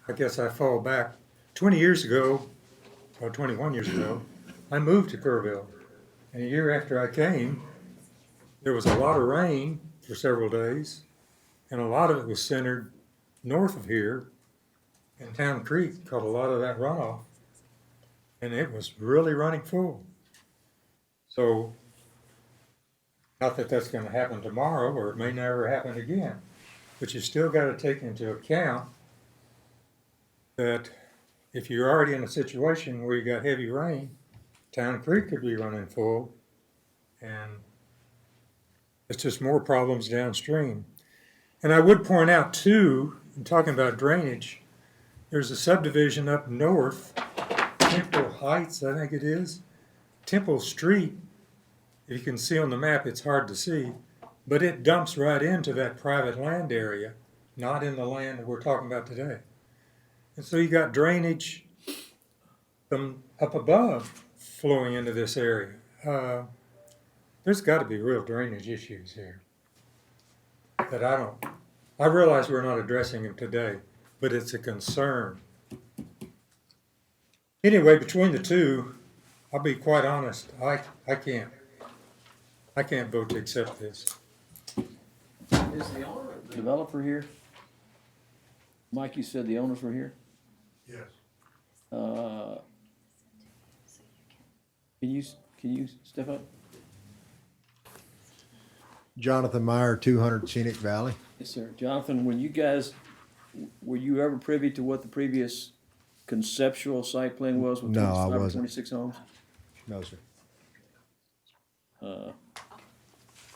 I guess I fall back. 20 years ago, or 21 years ago, I moved to Kerrville. And a year after I came, there was a lot of rain for several days, and a lot of it was centered north of here, and Town Creek caught a lot of that runoff, and it was really running full. So, not that that's gonna happen tomorrow, or it may never happen again, but you still gotta take into account that if you're already in a situation where you got heavy rain, Town Creek could be running full, and it's just more problems downstream. And I would point out too, in talking about drainage, there's a subdivision up north, Temple Heights, I think it is. Temple Street, if you can see on the map, it's hard to see, but it dumps right into that private land area, not in the land that we're talking about today. And so you got drainage from up above flowing into this area. There's got to be real drainage issues here that I realize we're not addressing them today, but it's a concern. Anyway, between the two, I'll be quite honest, I can't vote to accept this. Is the owner, the developer here? Mike, you said the owners were here? Yes. Can you step up? Jonathan Meyer, 200 Scenic Valley. Yes, sir. Jonathan, when you guys, were you ever privy to what the previous conceptual site plan was with No, I 25 or wasn't. 26 homes? No, sir.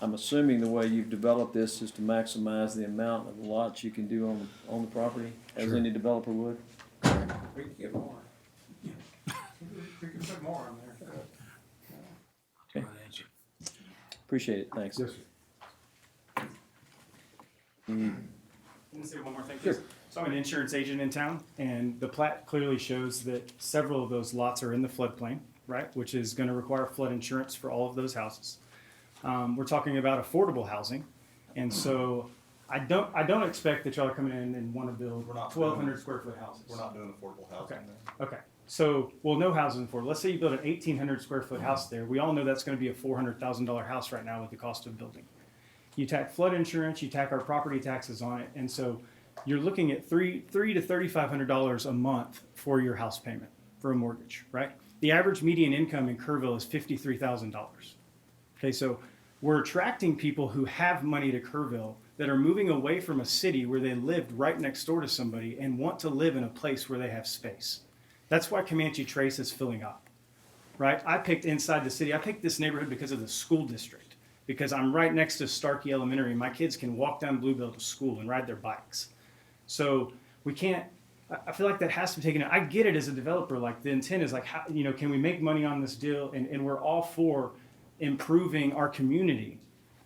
I'm assuming the way you've developed this is to maximize the amount of lots you can do on the property, as Sure. any developer would? We could get more. We could put more on there. Okay. Appreciate it, thanks. Yes, sir. Let me say one more thing, Sure. please. So I'm an insurance agent in town, and the plat clearly shows that several of those lots are in the floodplain, right? Which is gonna require flood insurance for all of those houses. We're talking about affordable housing, and so I don't expect that y'all are coming in and wanna build 1,200 square foot houses. We're not doing affordable housing Okay. there. Okay, so, well, no housing for, let's say you build an 1,800 square foot house there, we all know that's gonna be a $400,000 house right now with the cost of building. You tack flood insurance, you tack our property taxes on it, and so you're looking at $300 to $3,500 a month for your house payment, for a mortgage, right? The average median income in Kerrville is $53,000. Okay, so we're attracting people who have money to Kerrville that are moving away from a city where they lived right next door to somebody and want to live in a place where they have space. That's why Comanche Trace is filling up, right? I picked inside the city. I picked this neighborhood because of the school district, because I'm right next to Starkey Elementary. My kids can walk down Bluebell to school and ride their bikes. So we can't, I feel like that has to be taken. I get it as a developer, like the intent is like, how, can we make money on this deal? And we're all for improving our community.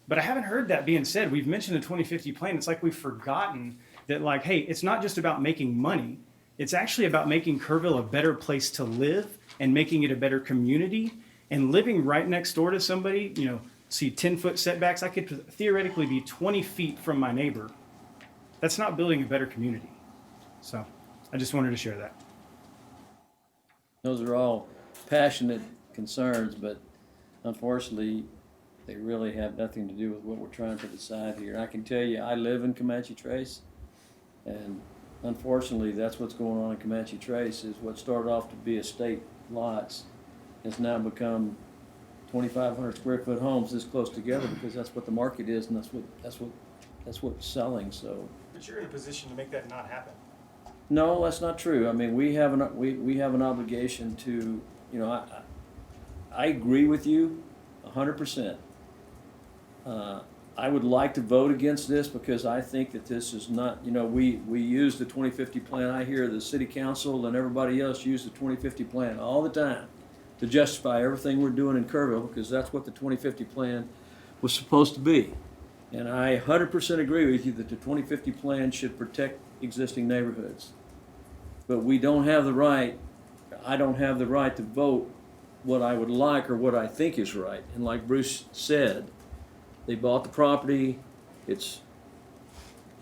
But I haven't heard that being said. We've mentioned the 2050 plan. It's like we've forgotten that, like, hey, it's not just about making money. It's actually about making Kerrville a better place to live and making it a better community. And living right next door to somebody, see 10-foot setbacks, I could theoretically be 20 feet from my neighbor. That's not building a better community. So I just wanted to share that. Those are all passionate concerns, but unfortunately, they really have nothing to do with what we're trying to decide here. And I can tell you, I live in Comanche Trace, and unfortunately, that's what's going on in Comanche Trace, is what started off to be estate lots has now become 2,500 square foot homes this close together, because that's what the market is, and that's what's selling, so. But you're in a position to make that not happen. No, that's not true. I mean, we have an obligation to, I agree with you 100%. I would like to vote against this because I think that this is not, we use the 2050 plan. I hear the city council and everybody else use the 2050 plan all the time to justify everything we're doing in Kerrville, because that's what the 2050 plan was supposed to be. And I 100% agree with you that the 2050 plan should protect existing neighborhoods. But we don't have the right, I don't have the right to vote what I would like or what I think is right. And like Bruce said, they bought the property, it's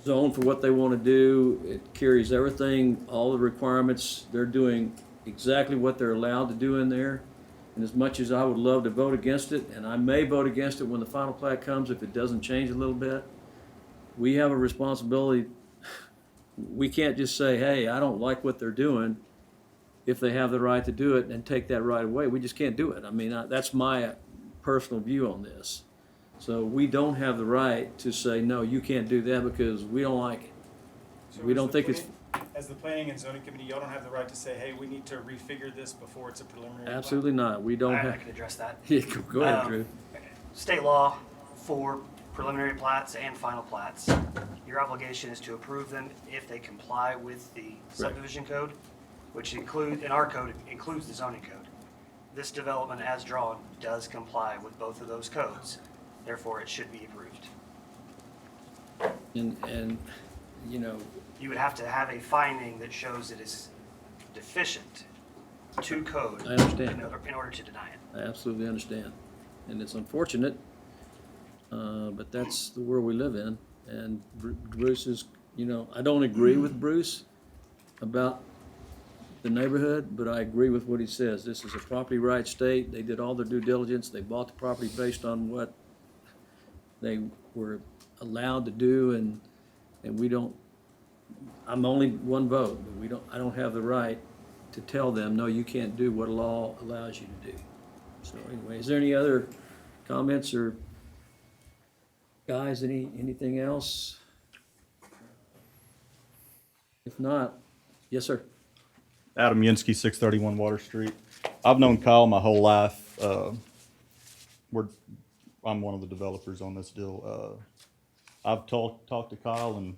zoned for what they want to do, it carries everything, all the requirements, they're doing exactly what they're allowed to do in there. And as much as I would love to vote against it, and I may vote against it when the final plat comes if it doesn't change a little bit, we have a responsibility. We can't just say, hey, I don't like what they're doing, if they have the right to do it, and take that right away. We just can't do it. I mean, that's my personal view on this. So we don't have the right to say, no, you can't do that because we don't like it. So We don't think it's, as the planning and zoning committee, y'all don't have the right to say, hey, we need to refigure this before it's a preliminary plan? absolutely not. We don't I have. can address that. Yeah, go ahead, Drew. State law for preliminary plats and final plats, your obligation is to approve them if they comply with the subdivision code, which include, in our code, includes the zoning code. This development as drawn does comply with both of those codes, therefore it should be approved. And You would have to have a finding that shows it is deficient to code I understand. in order to deny it. I absolutely understand. And it's unfortunate, but that's the world we live in. And Bruce is, I don't agree with Bruce about the neighborhood, but I agree with what he says. This is a property rights state. They did all their due diligence. They bought the property based on what they were allowed to do, and we don't, I'm only one vote, but I don't have the right to tell them, no, you can't do what law allows you to do. So anyway, is there any other comments or Guys, anything else? If not, yes, sir. Adam Yinsky, 631 Water Street. I've known Kyle my whole life. I'm one of the developers on this deal. I've talked to Kyle and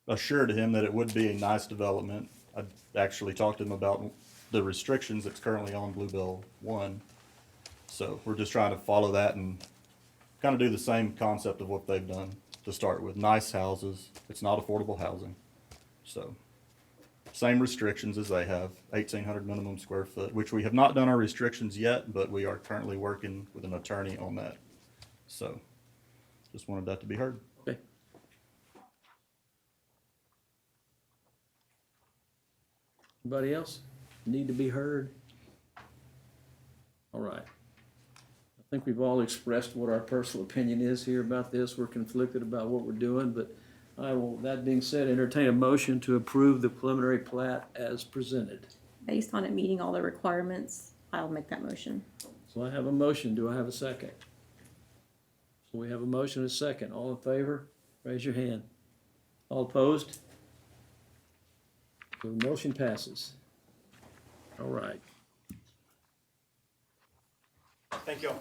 assured him that it would be a nice development. I actually talked to him about the restrictions that's currently on Bluebell 1. So we're just trying to follow that and kind of do the same concept of what they've done to start with. Nice houses. It's not affordable housing. So same restrictions as they have, 1,800 minimum square foot, which we have not done our restrictions yet, but we are currently working with an attorney on that. So just wanted that to be heard. Okay. Anybody else need to be heard? All right. I think we've all expressed what our personal opinion is here about this. We're conflicted about what we're doing, but I will, that being said, entertain a motion to approve the preliminary plat as presented. Based on it meeting all the requirements, I'll make that motion. So I have a motion. Do I have a second? So we have a motion and a second. All in favor? Raise your hand. All opposed? So the motion passes. All right. Thank you.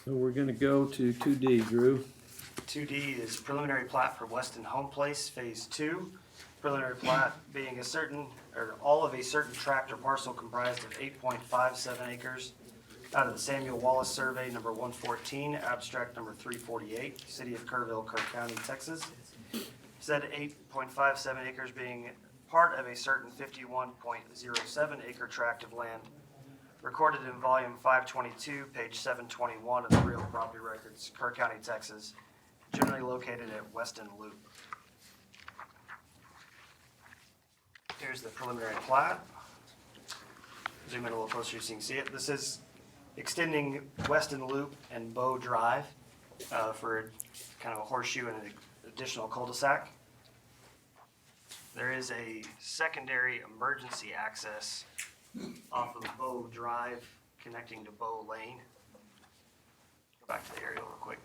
So we're gonna go to 2D, Drew. 2D is preliminary plat for Weston Home Place, Phase 2. Preliminary plat being a certain, or all of a certain tract or parcel comprised of 8.57 acres out of the Samuel Wallace Survey number 114, abstract number 348, City of Kerrville, Kerr County, Texas. Said 8.57 acres being part of a certain 51.07 acre tract of land recorded in volume 522, page 721 of the Real Property Records, Kerr County, Texas, generally located at Weston Loop. Here's the preliminary plat. Zoom in a little closer so you can see it. This is extending Weston Loop and Bow Drive for kind of a horseshoe and an additional cul-de-sac. There is a secondary emergency access off of Bow Drive connecting to Bow Lane. Go back to the aerial real quick.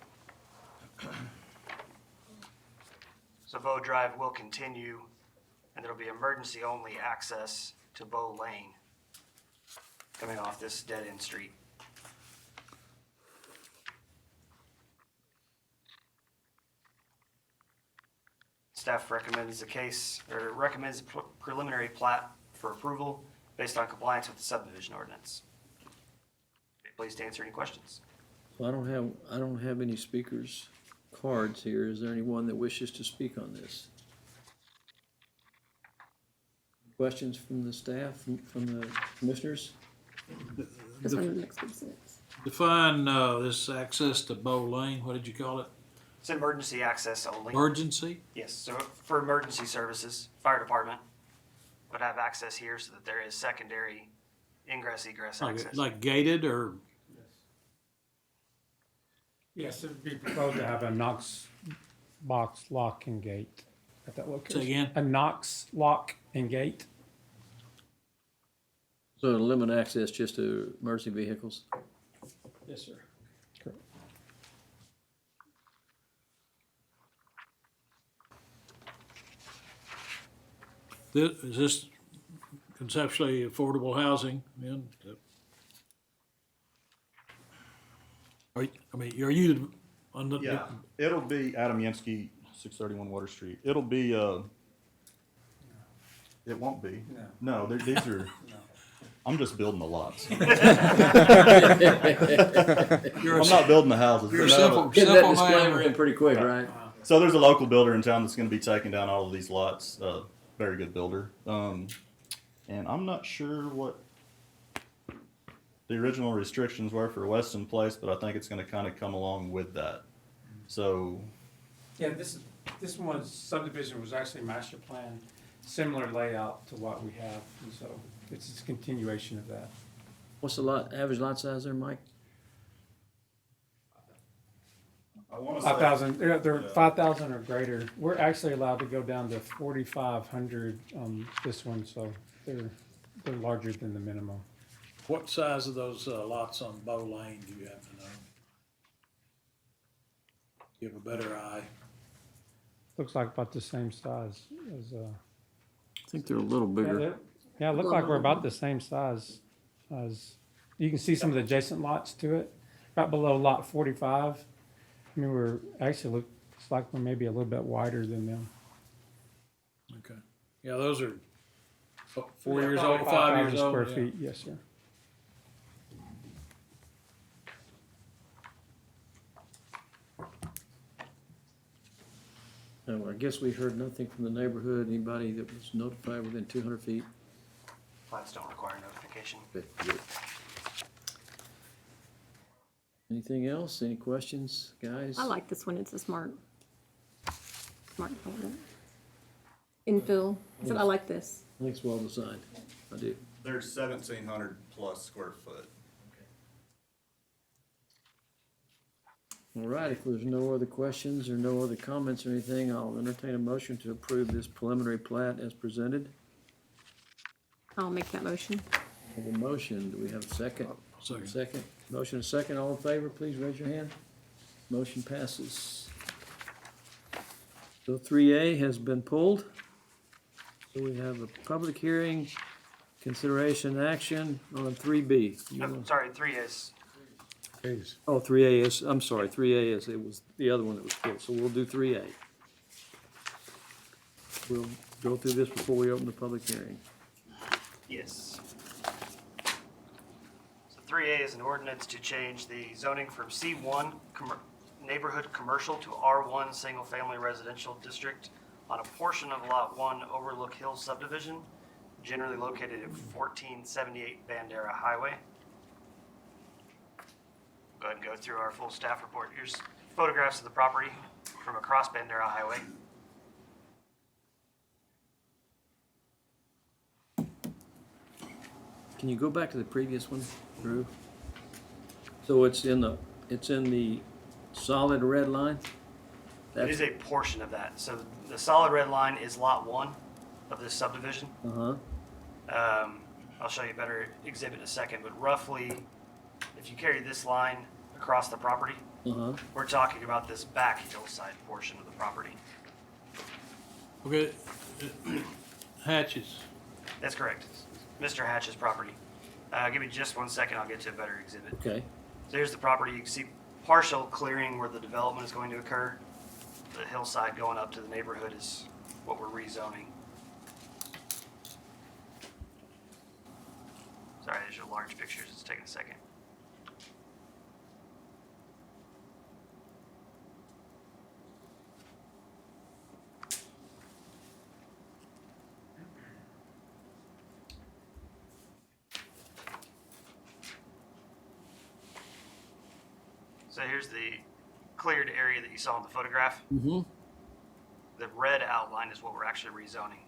So Bow Drive will continue, and there'll be emergency only access to Bow Lane coming off this dead-end street. Staff recommends the case, or recommends preliminary plat for approval based on compliance with the subdivision ordinance. Pleased to answer any questions. So I don't have any speakers' cards here. Is there anyone that wishes to speak on this? Questions from the staff, from the commissioners? This one makes good sense. Define, this access to Bow Lane, what did you call it? It's emergency access only. Emergency? Yes, so for emergency services, fire department would have access here so that there is secondary ingress egress access. Like gated or? Yes, it would be proposed to have a Knox box lock and gate at that location. Say again? A Knox lock and gate. So it'll limit access just to emergency vehicles? Yes, sir. Correct. Is this conceptually affordable housing? Are you on the? Yeah, it'll be Adam Yinsky, 631 Water Street. It'll be, it won't be. No, these are, I'm just building the lots. I'm not building the houses. You're a No. simple, Get that simple disclaimer man. in pretty quick, right? So there's a local builder in town that's gonna be taking down all of these lots, very good builder. And I'm not sure what the original restrictions were for Weston Place, but I think it's gonna kinda come along with that. So, Yeah, this one's subdivision was actually master plan, similar layout to what we have, and so it's just a continuation of that. What's the average lot size there, Mike? I wanna 5,000, they're 5,000 or greater. We're actually allowed to go down to 4,500 on this one, so they're they're larger than the minimum. What size of those lots on Bow Lane do you happen to know? You have a better eye? Looks like about the same size as, I think they're a little bigger. yeah, it looked like we're about the same size as, you can see some of the adjacent lots to it, right below lot 45. I mean, we're actually looks like we're maybe a little bit wider than them. Okay. Yeah, those are 4 Yeah, years probably old, 5 years 5,000 old. square yeah. feet, yes, sir. I guess we heard nothing from the neighborhood, anybody that was notified within 200 feet. Plats don't require notification. Okay, good. Anything else? Any questions, guys? I like this one, it's a smart development. Infill, I said I like this. I think it's well designed. I do. There's 1,700 plus square foot. All right, if there's no other questions or no other comments or anything, I'll entertain a motion to approve this preliminary plat as presented. I'll make that motion. I have a motion. Do we have a second? Second. Motion and second. All in favor, please raise your hand. Motion passes. So 3A has been pulled. So we have a public hearing, consideration action on 3B. I'm sorry, 3 is. Oh, 3A is, I'm sorry, 3A is, it was the other one that was pulled, so we'll do 3A. We'll go through this before we open the public hearing. Yes. So 3A is an ordinance to change the zoning from C1 neighborhood commercial to R1 single-family residential district on a portion of Lot 1 Overlook Hill Subdivision, generally located at 1478 Bandera Highway. Go ahead and go through our full staff report. Here's photographs of the property from across Bandera Highway. Can you go back to the previous one, Drew? So it's in the solid red line? It is a portion of that. So the solid red line is Lot 1 of this subdivision. Uh-huh. I'll show you a better exhibit in a second, but roughly, if you carry this line across the property, Uh-huh. we're talking about this back hillside portion of the property. Okay, Hatches. That's correct. Mr. Hatch's property. Give me just 1 second, I'll get to a better exhibit. Okay. So here's the property. You can see partial clearing where the development is going to occur. The hillside going up to the neighborhood is what we're rezoning. Sorry, these are large pictures. It's taking a second. So here's the cleared area that you saw in the photograph. Mm-hmm. The red outline is what we're actually rezoning.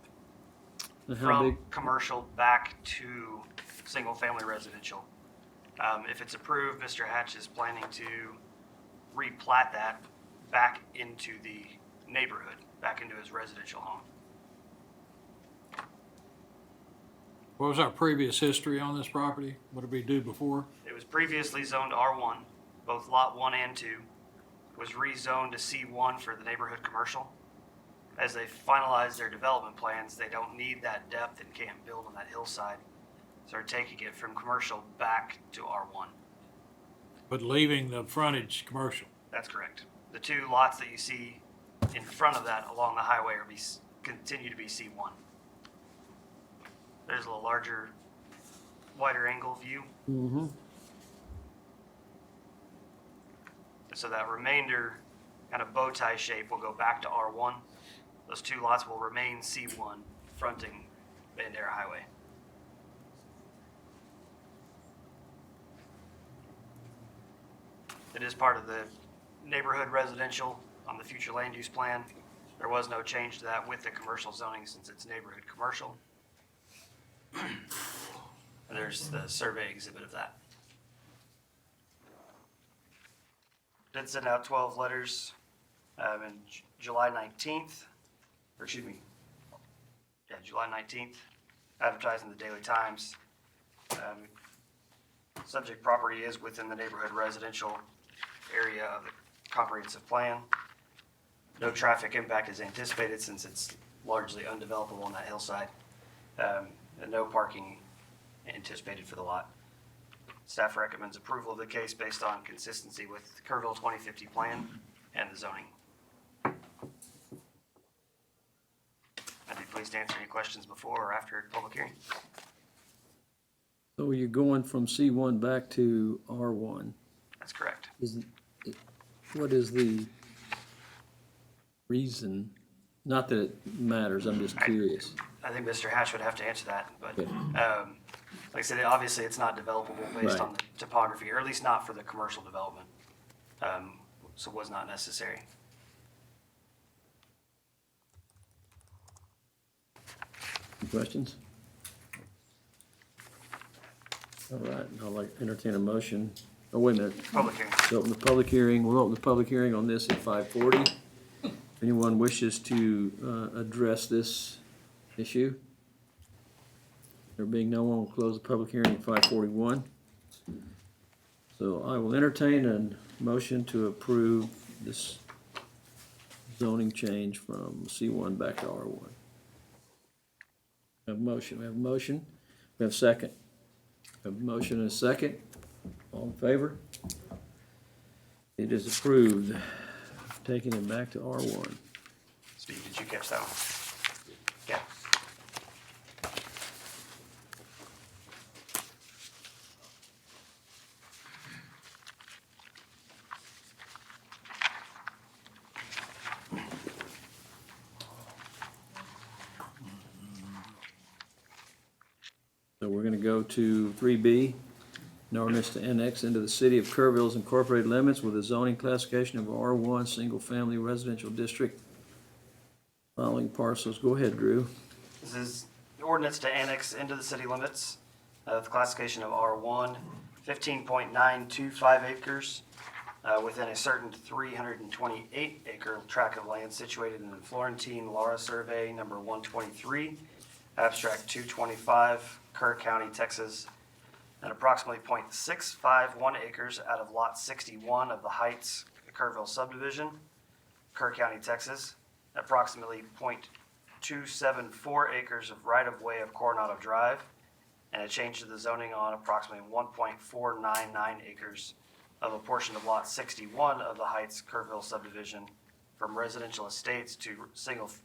And how From big? commercial back to single-family residential. If it's approved, Mr. Hatch is planning to replat that back into the neighborhood, back into his residential home. What was our previous history on this property? What did we do before? It was previously zoned R1, both Lot 1 and 2. Was rezoned to C1 for the neighborhood commercial. As they finalize their development plans, they don't need that depth and can't build on that hillside. So they're taking it from commercial back to R1. But leaving the frontage commercial. That's correct. The two lots that you see in front of that along the highway are continue to be C1. There's a little larger, wider angle view. Mm-hmm. So that remainder kind of bow tie shape will go back to R1. Those two lots will remain C1 fronting Bandera Highway. It is part of the neighborhood residential on the future land use plan. There was no change to that with the commercial zoning since it's neighborhood commercial. And there's the survey exhibit of that. Did send out 12 letters in July 19th, or excuse me, yeah, July 19th. advertised in the Daily Times. Subject property is within the neighborhood residential area of the comprehensive plan. No traffic impact is anticipated since it's largely undevelopable on that hillside. And no parking anticipated for the lot. Staff recommends approval of the case based on consistency with the Kerrville 2050 plan and the zoning. I'd be pleased to answer any questions before or after public hearing. So you're going from C1 back to R1. That's correct. What is the reason? Not that it matters, I'm just curious. I think Mr. Hatch would have to answer that, but Okay. like I said, obviously it's not developable based Right. on the topography, or at least not for the commercial development. So it was not necessary. Any questions? All right, I'll entertain a motion. Oh, wait a minute. Public hearing. Open the public hearing. We'll open the public hearing on this at 5:40. If anyone wishes to address this issue? There being no one, we'll close the public hearing at 5:41. So I will entertain a motion to approve this zoning change from C1 back to R1. We have a motion. We have a second. We have a motion and a second. All in favor? It is approved. Taking it back to R1. Steve, did you catch that one? Yeah. So we're gonna go to 3B, an ordinance to annex into the city of Kerrville's incorporated limits with a zoning classification of R1, single-family residential district. Following parcels. Go ahead, Drew. This is an ordinance to annex into the city limits, the classification of R1, 15.925 acres, within a certain 328 acre tract of land situated in the Florentine Laura Survey number 123, abstract 225, Kerr County, Texas, and approximately 0.651 acres out of lot 61 of the Heights Kerrville Subdivision, Kerr County, Texas, approximately 0.274 acres of right-of-way of Coronado Drive, and a change to the zoning on approximately 1.499 acres of a portion of lot 61 of the Heights Kerrville Subdivision from residential estates to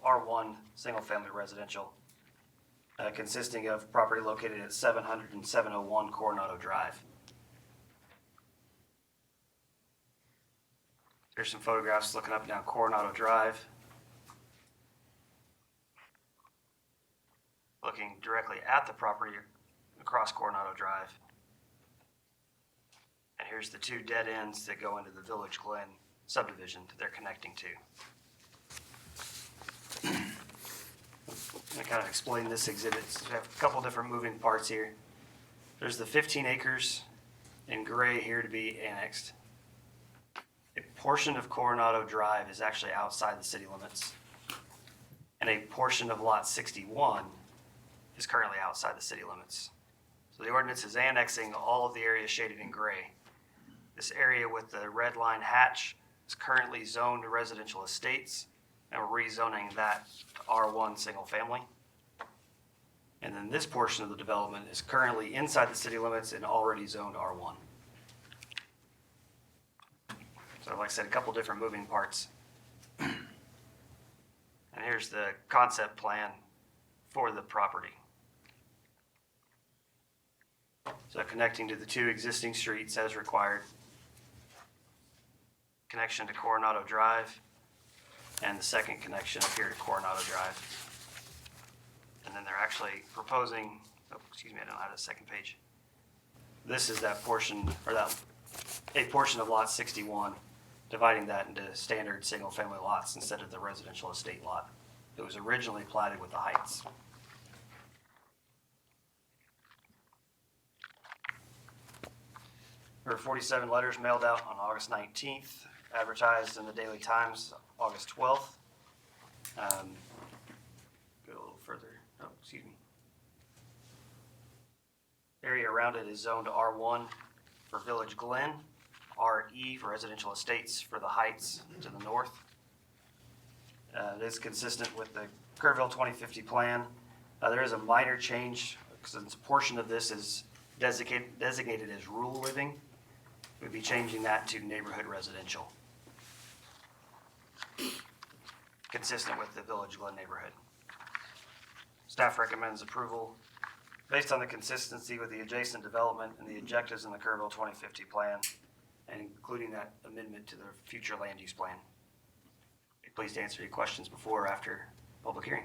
R1 single-family residential, consisting of property located at 700 and 701 Coronado Drive. Here's some photographs looking up and down Coronado Drive. Looking directly at the property across Coronado Drive. And here's the two dead ends that go into the Village Glen subdivision that they're connecting to. I kind of explain this exhibit. So we have a couple different moving parts here. There's the 15 acres in gray here to be annexed. A portion of Coronado Drive is actually outside the city limits. And a portion of lot 61 is currently outside the city limits. So the ordinance is annexing all of the areas shaded in gray. This area with the red line hatch is currently zoned residential estates, and we're rezoning that to R1 single family. And then this portion of the development is currently inside the city limits and already zoned R1. So like I said, a couple different moving parts. And here's the concept plan for the property. So connecting to the two existing streets as required. Connection to Coronado Drive, and the second connection up here to Coronado Drive. And then they're actually proposing, oh, excuse me, I don't have the second page. This is that portion, or that, a portion of lot 61, dividing that into standard single-family lots instead of the residential estate lot. It was originally platted with the Heights. There were 47 letters mailed out on August 19th, advertised in the Daily Times August 12th. Go a little further. Oh, excuse me. Area around it is zoned R1 for Village Glen, RE for residential estates for the Heights to the north. It is consistent with the Kerrville 2050 plan. There is a minor change since a portion of this is designated as rural living. We'd be changing that to neighborhood residential, consistent with the Village Glen neighborhood. Staff recommends approval based on the consistency with the adjacent development and the objectives in the Kerrville 2050 plan, and including that amendment to the future land use plan. Be pleased to answer any questions before or after public hearing.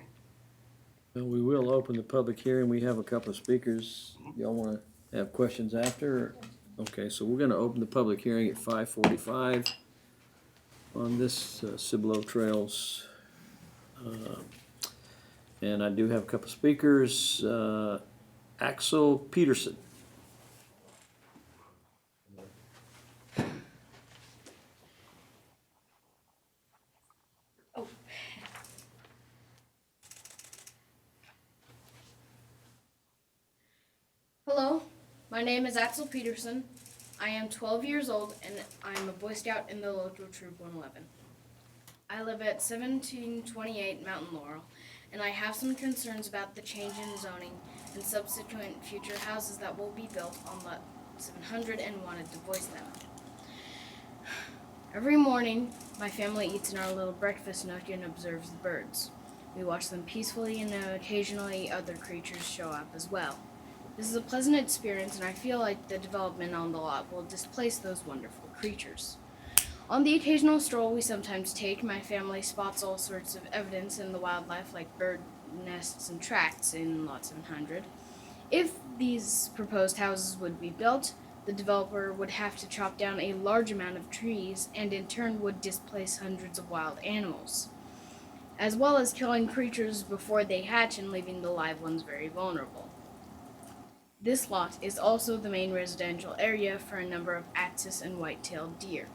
Well, we will open the public hearing. We have a couple of speakers. Y'all want to have questions after? Okay, so we're going to open the public hearing at 5:45 on this Cibolo Trails. And I do have a couple of speakers. Axel Peterson. Hello, my name is Axel Peterson. I am 12 years old and I'm a Boy Scout in the local Troop 111. I live at 1728 Mountain Laurel, and I have some concerns about the change in zoning and subsequent future houses that will be built on Lot 700 and wanted to voice them. Every morning, my family eats in our little breakfast nook and observes the birds. We watch them peacefully, and occasionally other creatures show up as well. This is a pleasant experience, and I feel like the development on the lot will displace those wonderful creatures. On the occasional stroll we sometimes take, my family spots all sorts of evidence in the wildlife, like bird nests and tracks in Lot 700. If these proposed houses would be built, the developer would have to chop down a large amount of trees and in turn would displace hundreds of wild animals, as well as killing creatures before they hatch and leaving the live ones very vulnerable. This lot is also the main residential area for a number of axis and white-tailed deer,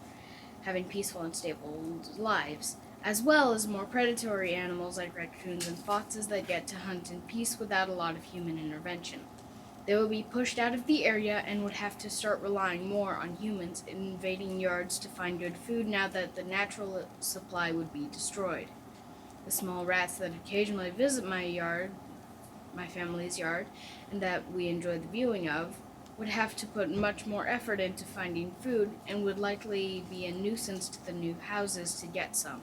having peaceful and stable lives, as well as more predatory animals like raccoons and foxes that get to hunt in peace without a lot of human intervention. They will be pushed out of the area and would have to start relying more on humans invading yards to find good food now that the natural supply would be destroyed. The small rats that occasionally visit my family's yard, and that we enjoy the viewing of, would have to put much more effort into finding food and would likely be a nuisance to the new houses to get some.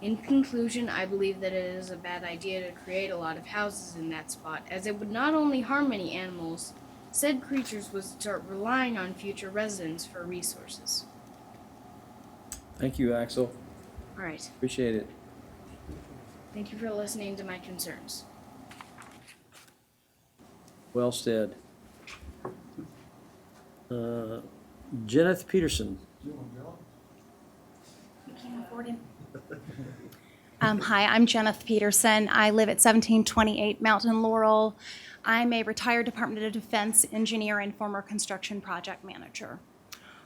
In conclusion, I believe that it is a bad idea to create a lot of houses in that spot, as it would not only harm many animals, said creatures would start relying on future residents for resources. Thank you, Axel. All right. Appreciate it. Thank you for listening to my concerns. Well said. Jenneth Peterson. Hi, I'm Jenneth Peterson. I live at 1728 Mountain Laurel. I'm a retired Department of Defense engineer and former construction project manager.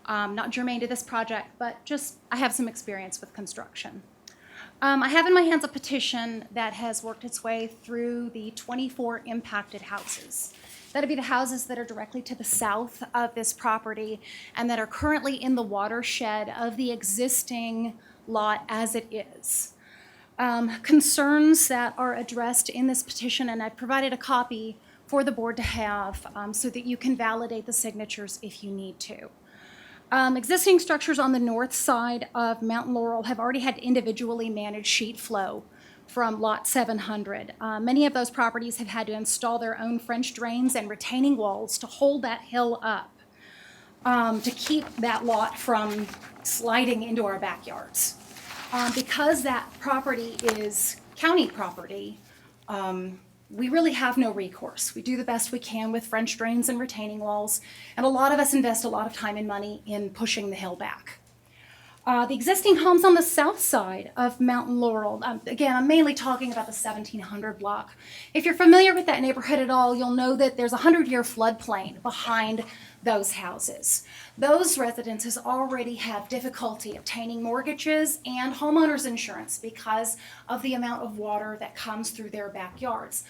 Not germane to this project, but just I have some experience with construction. I have in my hands a petition that has worked its way through the 24 impacted houses. That'd be the houses that are directly to the south of this property and that are currently in the watershed of the existing lot as it is. Concerns that are addressed in this petition, and I've provided a copy for the board to have so that you can validate the signatures if you need to. Existing structures on the north side of Mountain Laurel have already had individually managed sheet flow from Lot 700. Many of those properties have had to install their own French drains and retaining walls to hold that hill up to keep that lot from sliding into our backyards. Because that property is county property, we really have no recourse. We do the best we can with French drains and retaining walls, and a lot of us invest a lot of time and money in pushing the hill back. The existing homes on the south side of Mountain Laurel, again, I'm mainly talking about the 1700 block. If you're familiar with that neighborhood at all, you'll know that there's a 100-year floodplain behind those houses. Those residences already have difficulty obtaining mortgages and homeowners insurance because of the amount of water that comes through their backyards.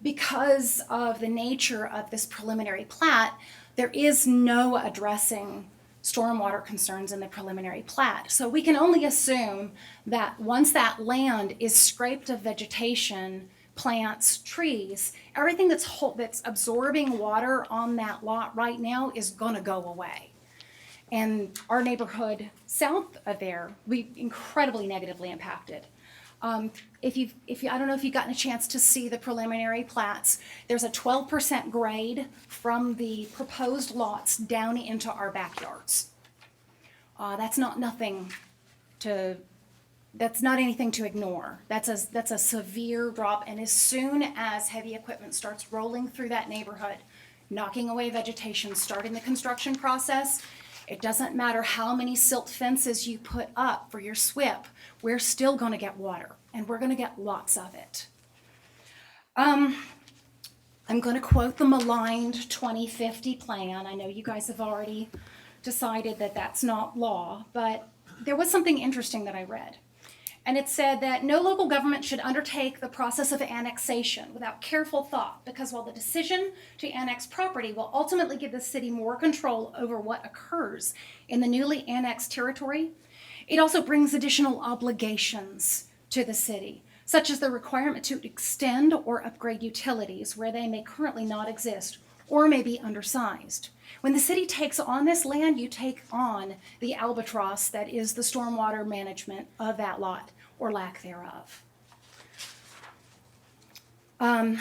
Because of the nature of this preliminary plat, there is no addressing stormwater concerns in the preliminary plat. So we can only assume that once that land is scraped of vegetation, plants, trees, everything that's absorbing water on that lot right now is gonna go away. And our neighborhood south of there, we incredibly negatively impacted. I don't know if you've gotten a chance to see the preliminary plats. There's a 12% grade from the proposed lots down into our backyards. That's not anything to ignore. That's a severe drop, and as soon as heavy equipment starts rolling through that neighborhood, knocking away vegetation, starting the construction process, it doesn't matter how many silt fences you put up for your SWIP, we're still gonna get water, and we're gonna get lots of it. I'm gonna quote the maligned 2050 plan. I know you guys have already decided that that's not law, but there was something interesting that I read. And it said that no local government should undertake the process of annexation without careful thought, because while the decision to annex property will ultimately give the city more control over what occurs in the newly annexed territory, it also brings additional obligations to the city, such as the requirement to extend or upgrade utilities where they may currently not exist or may be undersized. When the city takes on this land, you take on the albatross that is the stormwater management of that lot, or lack thereof. I'm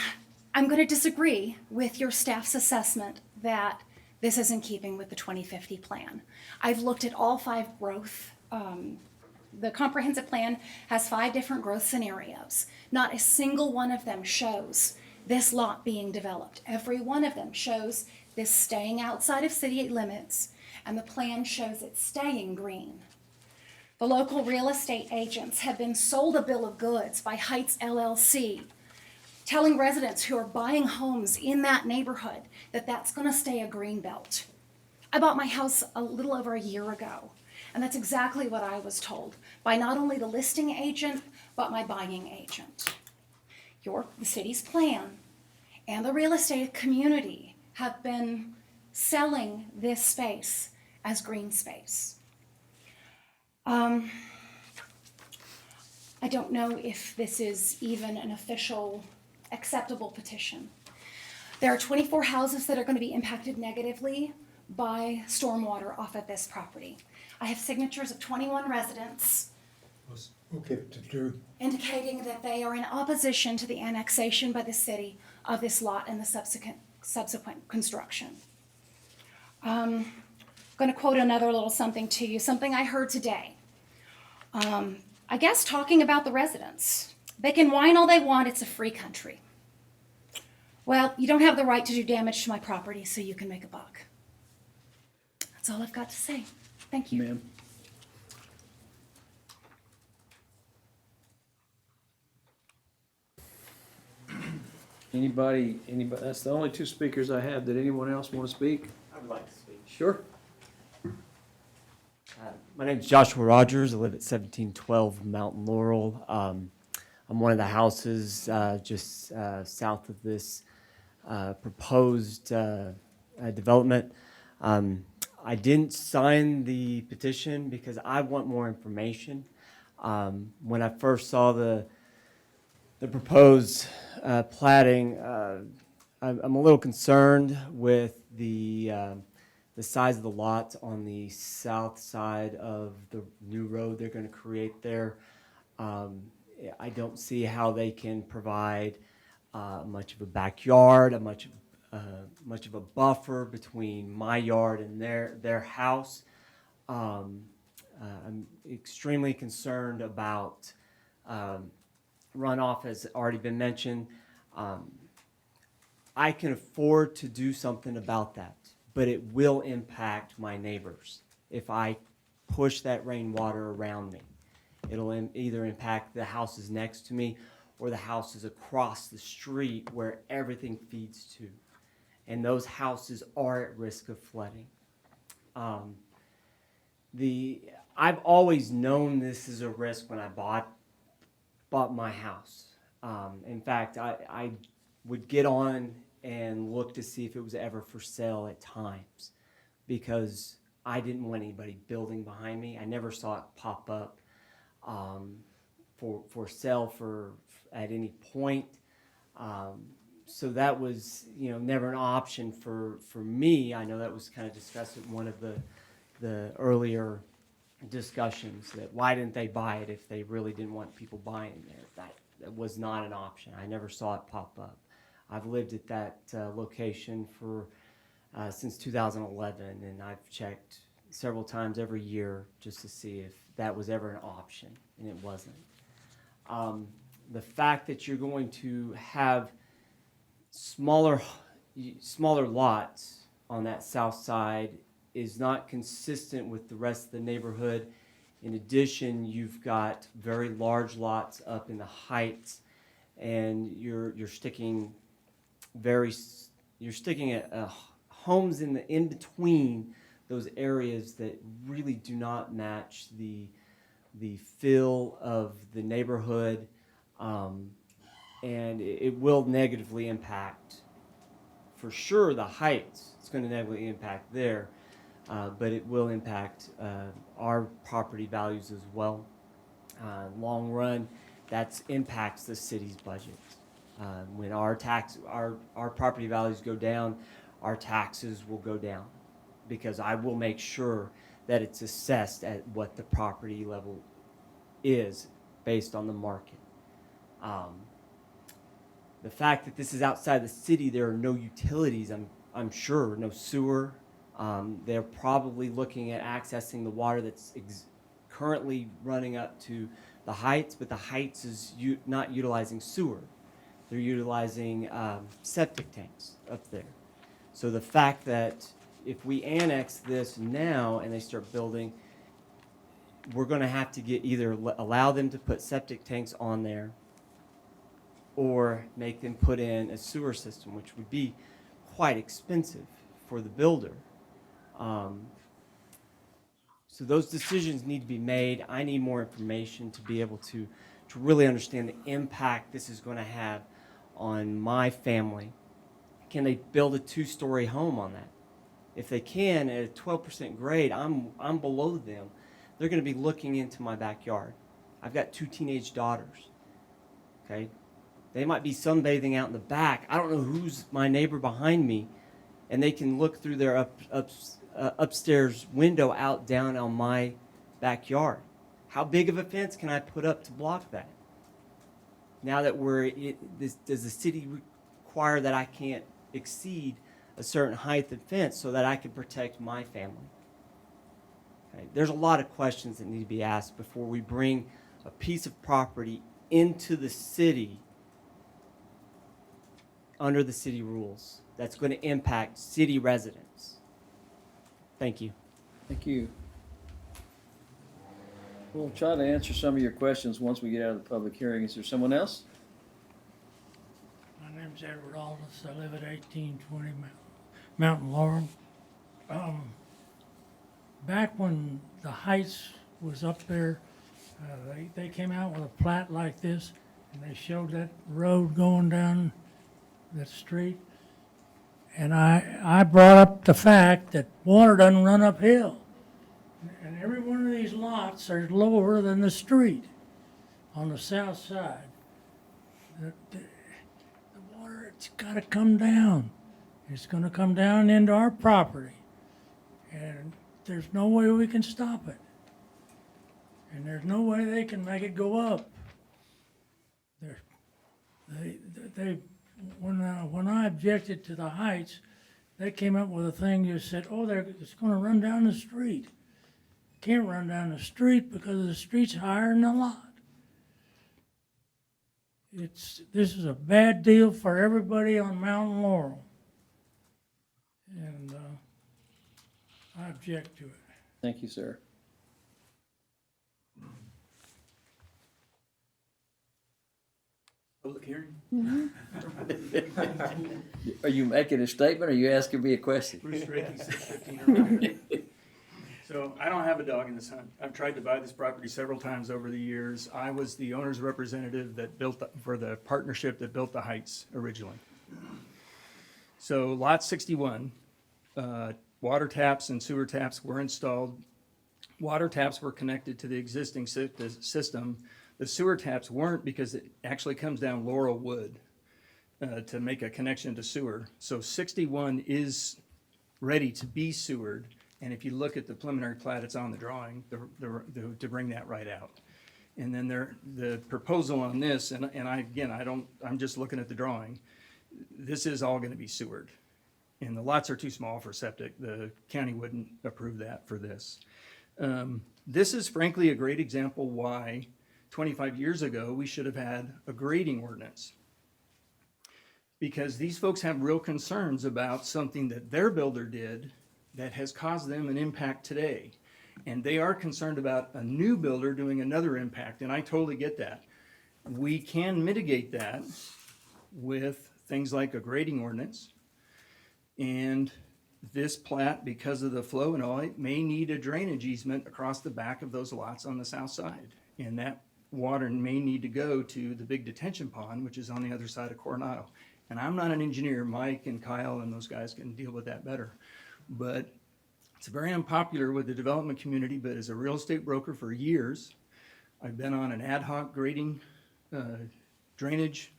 going to disagree with your staff's assessment that this is in keeping with the 2050 plan. I've looked at all 5 growth. The comprehensive plan has 5 different growth scenarios. Not a single one of them shows this lot being developed. Every one of them shows this staying outside of city limits, and the plan shows it staying green. The local real estate agents have been sold a bill of goods by Heights LLC, telling residents who are buying homes in that neighborhood that that's going to stay a green belt. I bought my house a little over a year ago, and that's exactly what I was told by not only the listing agent, but my buying agent. The city's plan and the real estate community have been selling this space as green space. I don't know if this is even an official acceptable petition. There are 24 houses that are going to be impacted negatively by stormwater off of this property. I have signatures of 21 residents indicating that they are in opposition to the annexation by the city of this lot and the subsequent construction. I'm going to quote another little something to you, something I heard today. I guess talking about the residents. They can whine all they want, it's a free country. Well, you don't have the right to do damage to my property so you can make a buck. That's all I've got to say. Thank you. Ma'am. Anybody, that's the only 2 speakers I have. Did anyone else want to speak? I would like to speak. Sure. My name is Joshua Rogers. I live at 1712 Mountain Laurel. I'm one of the houses just south of this proposed development. I didn't sign the petition because I want more information. When I first saw the proposed platting, I'm a little concerned with the size of the lots on the south side of the new road they're going to create there. I don't see how they can provide much of a backyard, much of a buffer between my yard and their house. I'm extremely concerned about runoff, has already been mentioned. I can afford to do something about that, but it will impact my neighbors if I push that rainwater around me. It'll either impact the houses next to me or the houses across the street where everything feeds to. And those houses are at risk of flooding. I've always known this is a risk when I bought my house. In fact, I would get on and look to see if it was ever for sale at times, because I didn't want anybody building behind me. I never saw it pop up for sale at any point. So that was, never an option for me. I know that was kind of discussed in one of the earlier discussions, that why didn't they buy it if they really didn't want people buying there. That was not an option. I never saw it pop up. I've lived at that location for since 2011, and I've checked several times every year just to see if that was ever an option, and it wasn't. The fact that you're going to have smaller lots on that south side is not consistent with the rest of the neighborhood. In addition, you've got very large lots up in the heights, and you're sticking at homes in between those areas that really do not match the feel of the neighborhood, and it will negatively impact, for sure, the heights. It's going to negatively impact there, but it will impact our property values as well. Long run, that impacts the city's budget. When our property values go down, our taxes will go down, because I will make sure that it's assessed at what the property level is based on the market. The fact that this is outside the city, there are no utilities, I'm sure, no sewer. They're probably looking at accessing the water that's currently running up to the heights, but the heights is not utilizing sewer. They're utilizing septic tanks up there. So the fact that if we annex this now and they start building, we're going to have to either allow them to put septic tanks on there, or make them put in a sewer system, which would be quite expensive for the builder. So those decisions need to be made. I need more information to be able to really understand the impact this is going to have on my family. Can they build a 2-story home on that? If they can, at a 12% grade, I'm below them. They're going to be looking into my backyard. I've got 2 teenage daughters. Okay? They might be sunbathing out in the back. I don't know who's my neighbor behind me, and they can look through their upstairs window out down on my backyard. How big of a fence can I put up to block that? Now that does the city require that I can't exceed a certain height of fence so that I can protect my family? Okay. There's a lot of questions that need to be asked before we bring a piece of property into the city under the city rules that's going to impact city residents. Thank you. Thank you. We'll try to answer some of your questions once we get out of the public hearing. Is there someone else? My name's Edward Aldous. I live at 1820 Mountain Laurel. Back when the Heights was up there, they came out with a plat like this, and they showed that road going down that street. And I brought up the fact that water doesn't run uphill. And every one of these lots are lower than the street on the south side. The water, it's got to come down. It's going to come down into our property. And there's no way we can stop it. And there's no way they can make it go up. When I objected to the heights, they came up with a thing that said, oh, it's going to run down the street. Can't run down the street because the street's higher than the lot. This is a bad deal for everybody on Mountain Laurel. And I object to it. Thank you, sir. Public hearing? Are you making a statement, or are you asking me a question? Bruce Rickey, 615 Irvine. So I don't have a dog in this hunt. I've tried to buy this property several times over the years. I was the owner's representative that for the partnership that built the Heights originally. So lot 61, water taps and sewer taps were installed. Water taps were connected to the existing system. The sewer taps weren't because it actually comes down Laurel Wood to make a connection to sewer. So 61 is ready to be sewered. And if you look at the preliminary plat, it's on the drawing to bring that right out. And then the proposal on this, and I'm just looking at the drawing. This is all gonna be sewered. And the lots are too small for septic. The county wouldn't approve that for this. This is frankly a great example why 25 years ago, we should have had a grading ordinance. Because these folks have real concerns about something that their builder did that has caused them an impact today. And they are concerned about a new builder doing another impact, and I totally get that. We can mitigate that with things like a grading ordinance. And this plat, because of the flow and all, it may need a drainage easement across the back of those lots on the south side. And that water may need to go to the big detention pond, which is on the other side of Coronado. And I'm not an engineer. Mike and Kyle and those guys can deal with that better. But it's very unpopular with the development community, but as a real estate broker for years, I've been on an ad hoc grading drainage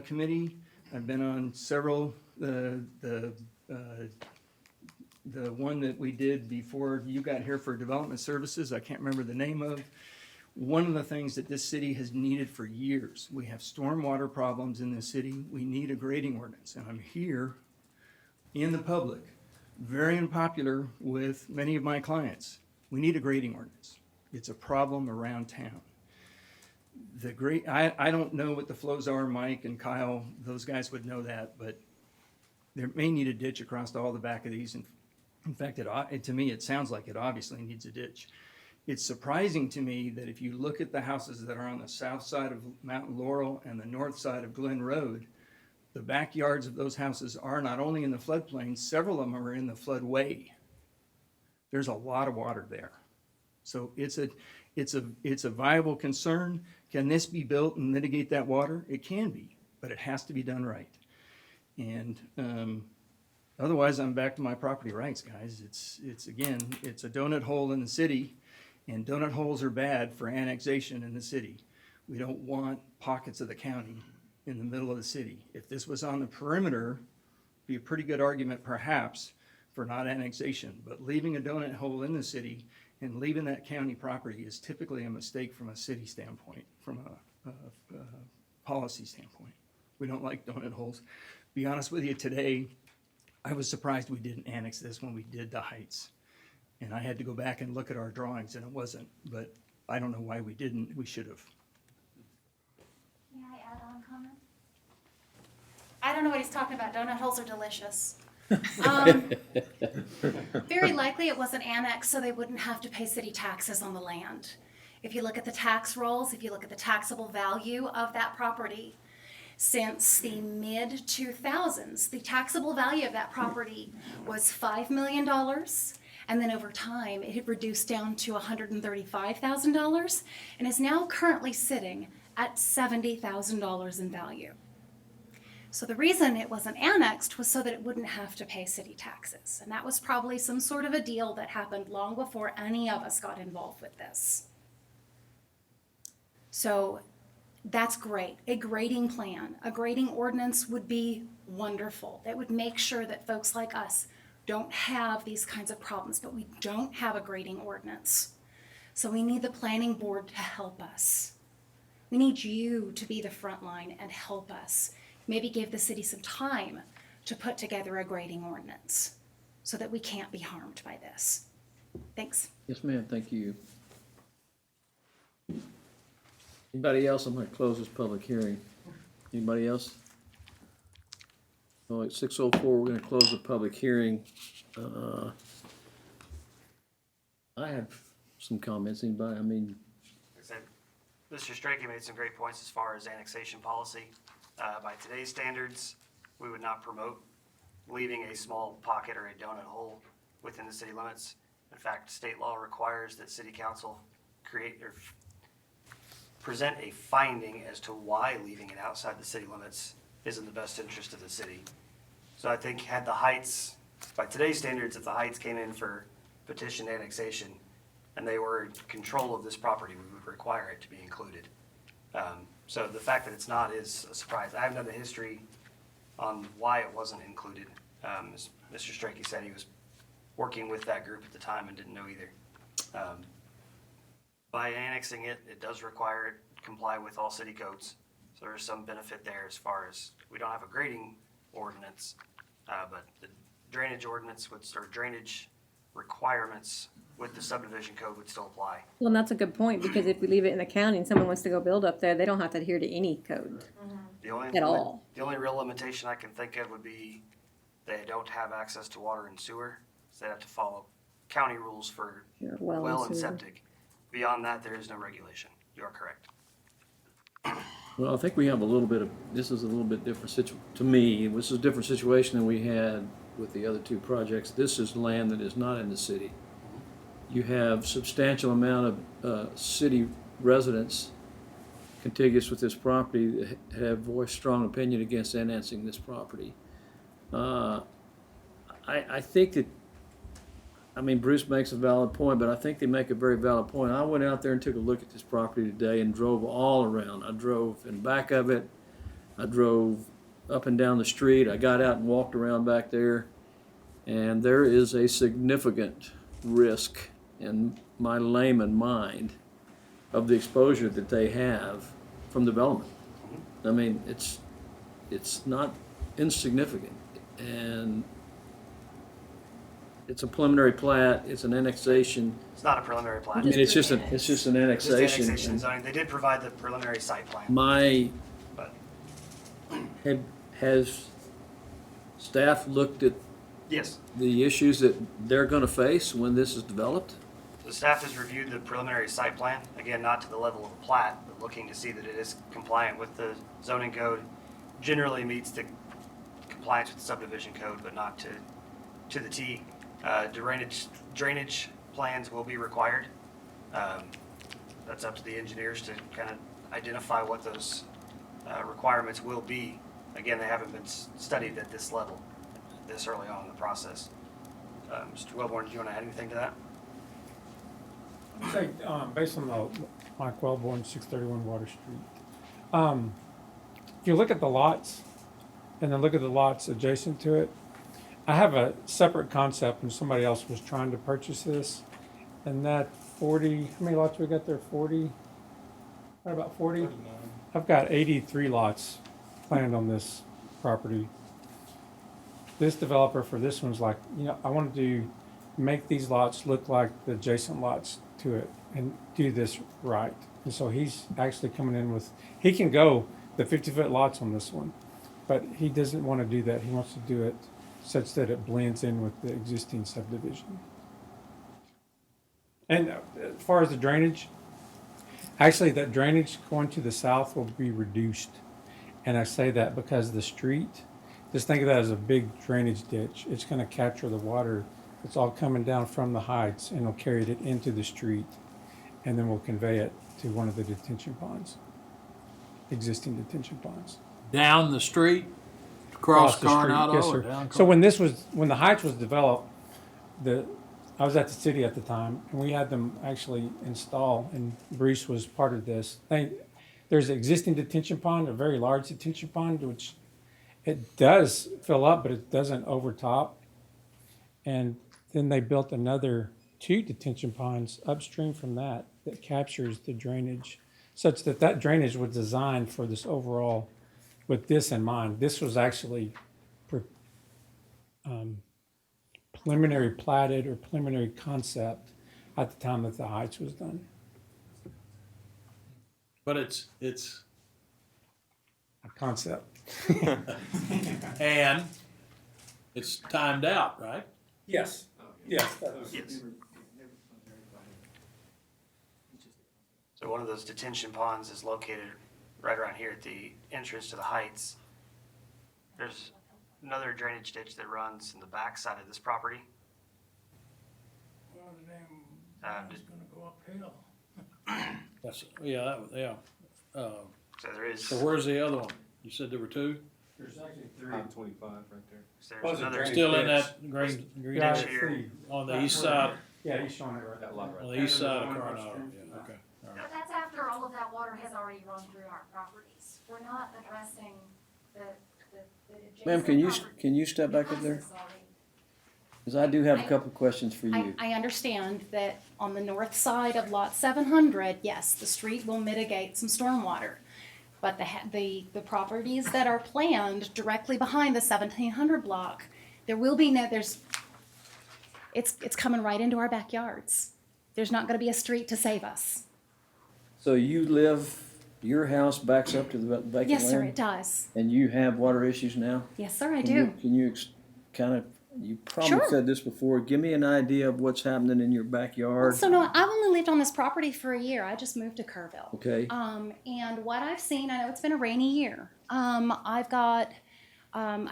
committee. I've been on several, the one that we did before you got here for development services, I can't remember the name of. One of the things that this city has needed for years, we have stormwater problems in this city. We need a grading ordinance, and I'm here in the public, very unpopular with many of my clients. We need a grading ordinance. It's a problem around town. I don't know what the flows are, Mike and Kyle, those guys would know that, but there may need a ditch across all the back of these. In fact, to me, it sounds like it obviously needs a ditch. It's surprising to me that if you look at the houses that are on the south side of Mountain Laurel and the north side of Glen Road, the backyards of those houses are not only in the floodplain, several of them are in the floodway. There's a lot of water there. So it's a viable concern. Can this be built and mitigate that water? It can be, but it has to be done right. And otherwise, I'm back to my property rights, guys. It's a donut hole in the city, and donut holes are bad for annexation in the city. We don't want pockets of the county in the middle of the city. If this was on the perimeter, it'd be a pretty good argument perhaps for not annexation, but leaving a donut hole in the city and leaving that county property is typically a mistake from a city standpoint, from a policy standpoint. We don't like donut holes. Be honest with you, today, I was surprised we didn't annex this when we did the Heights. And I had to go back and look at our drawings and it wasn't, but I don't know why we didn't. We should have. May I add on comment? I don't know what he's talking about. Donut holes are delicious. Very likely it wasn't annexed so they wouldn't have to pay city taxes on the land. If you look at the tax rolls, if you look at the taxable value of that property, since the mid-2000s, the taxable value of that property was $5 million. And then over time, it had reduced down to $135,000 and is now currently sitting at $70,000 in value. So the reason it wasn't annexed was so that it wouldn't have to pay city taxes. And that was probably some sort of a deal that happened long before any of us got involved with this. So that's great. A grading plan, a grading ordinance would be wonderful. That would make sure that folks like us don't have these kinds of problems, but we don't have a grading ordinance. So we need the planning board to help us. We need you to be the front line and help us. Maybe give the city some time to put together a grading ordinance so that we can't be harmed by this. Thanks. Yes, ma'am, thank you. Anybody else? I'm gonna close this public hearing. Anybody else? All right, 6:04, we're gonna close the public hearing. I have some comments. Anybody? I mean, Mr. Strachey made some great points as far as annexation policy. By today's standards, we would not promote leaving a small pocket or a donut hole within the city limits. In fact, state law requires that city council create or present a finding as to why leaving it outside the city limits is in the best interest of the city. So I think had the Heights, by today's standards, if the Heights came in for petition annexation and they were in control of this property, we would require it to be included. So the fact that it's not is a surprise. I haven't done the history on why it wasn't included. As Mr. Strachey said, he was working with that group at the time and didn't know either. By annexing it, it does require it to comply with all city codes. So there's some benefit there as far as, we don't have a grading ordinance, but the drainage ordinance would, or drainage requirements with the subdivision code would still apply. Well, and that's a good point, because if we leave it in the county and someone wants to go build up there, they don't have to adhere to any code at all. The only real limitation I can think of would be they don't have access to water and sewer, so they have to follow county rules for Your well and sewer. septic. Beyond that, there is no regulation. You are correct. Well, I think we have a little bit of, this is a little bit different to me, this is a different situation than we had with the other two projects. This is land that is not in the city. You have substantial amount of city residents contiguous with this property that have voiced strong opinion against annexing this property. I think that, I mean, Bruce makes a valid point, but I think they make a very valid point. I went out there and took a look at this property today and drove all around. I drove in back of it. I drove up and down the street. I got out and walked around back there. And there is a significant risk in my layman mind of the exposure that they have from development. I mean, it's not insignificant. And it's a preliminary plat, it's an annexation. It's not a preliminary plat. I mean, it's just an annexation. Just annexation and zoning. They did provide the preliminary site plan. But Has staff looked at yes, the issues that they're gonna face when this is developed? the staff has reviewed the preliminary site plan, again, not to the level of a plat, but looking to see that it is compliant with the zoning code, generally meets the compliance with the subdivision code, but not to the T. Drainage plans will be required. That's up to the engineers to kind of identify what those requirements will be. Again, they haven't been studied at this level, this early on in the process. Mr. Wellborn, do you want to add anything to that? I'd say, based on the Mike Wellborn, 631 Water Street, if you look at the lots and then look at the lots adjacent to it, I have a separate concept when somebody else was trying to purchase this. And that 40, how many lots we got there? 40? What, about 40? I've got 83 lots planned on this property. This developer for this one's like, you know, I wanted to make these lots look like the adjacent lots to it and do this right. And so he's actually coming in with, he can go the 50-foot lots on this one, but he doesn't want to do that. He wants to do it such that it blends in with the existing subdivision. And as far as the drainage, actually that drainage going to the south will be reduced. And I say that because the street, just think of that as a big drainage ditch. It's going to capture the water. It's all coming down from the heights and it'll carry it into the street. And then we'll convey it to one of the detention ponds, existing detention ponds. Down the street, across the street. Coronado? Yes, or sir. down So when the heights was developed, I was at the city at the time, and we had them actually install, and Bruce was part of this. There's an existing detention pond, a very large detention pond, which it does fill up, but it doesn't overtop. And then they built another 2 detention ponds upstream from that captures the drainage, such that that drainage was designed for this overall, with this in mind. This was actually preliminary platted or preliminary concept at the time that the heights was done. But it's A concept. and it's timed out, right? Yes. Yes. Yes. So one of those detention ponds is located right around here at the entrance to the heights. There's another drainage ditch that runs in the back side of this property. the damn, Just- it's gonna go uphill. That's, yeah, yeah. So there is, So where's the other one? You said there were two? There's actually three. 25 right there. there's another Still in that green Yeah, ditch it's here. the- on the east side, Yeah, he's showing it right. That lot right on the east side of Coronado, yeah, okay. All right. But that's after all of that water has already run through our properties. We're not addressing the adjacent Ma'am, property. can you step back up there? Houses already. Because I do have a couple of questions for you. I understand that on the north side of lot 700, yes, the street will mitigate some stormwater. But the properties that are planned directly behind the 1700 block, there will be no, it's coming right into our backyards. There's not gonna be a street to save us. So your house backs up to the vacant land? Yes, sir, it does. And you have water issues now? Yes, sir, I Can you- do. Can you kind of, you probably Sure. said this before, give me an idea of what's happening in your backyard? So no, I've only lived on this property for a year. I just moved to Kerrville. Okay. And what I've seen, I know it's been a rainy year. I've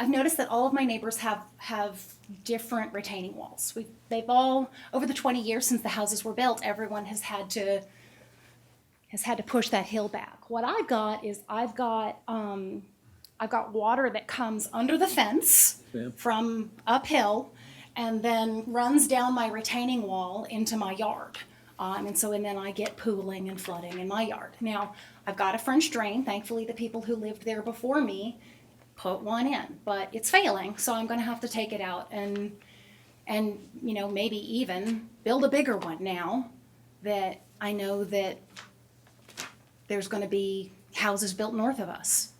noticed that all of my neighbors have different retaining walls. They've all, over the 20 years since the houses were built, everyone has had to push that hill back. What I've got is I've got water that comes under the fence Yeah. from uphill and then runs down my retaining wall into my yard. And then I get pooling and flooding in my yard. Now, I've got a French drain. Thankfully, the people who lived there before me put one in, but it's failing, so I'm gonna have to take it out and maybe even build a bigger one now that I know that there's gonna be houses built north of us.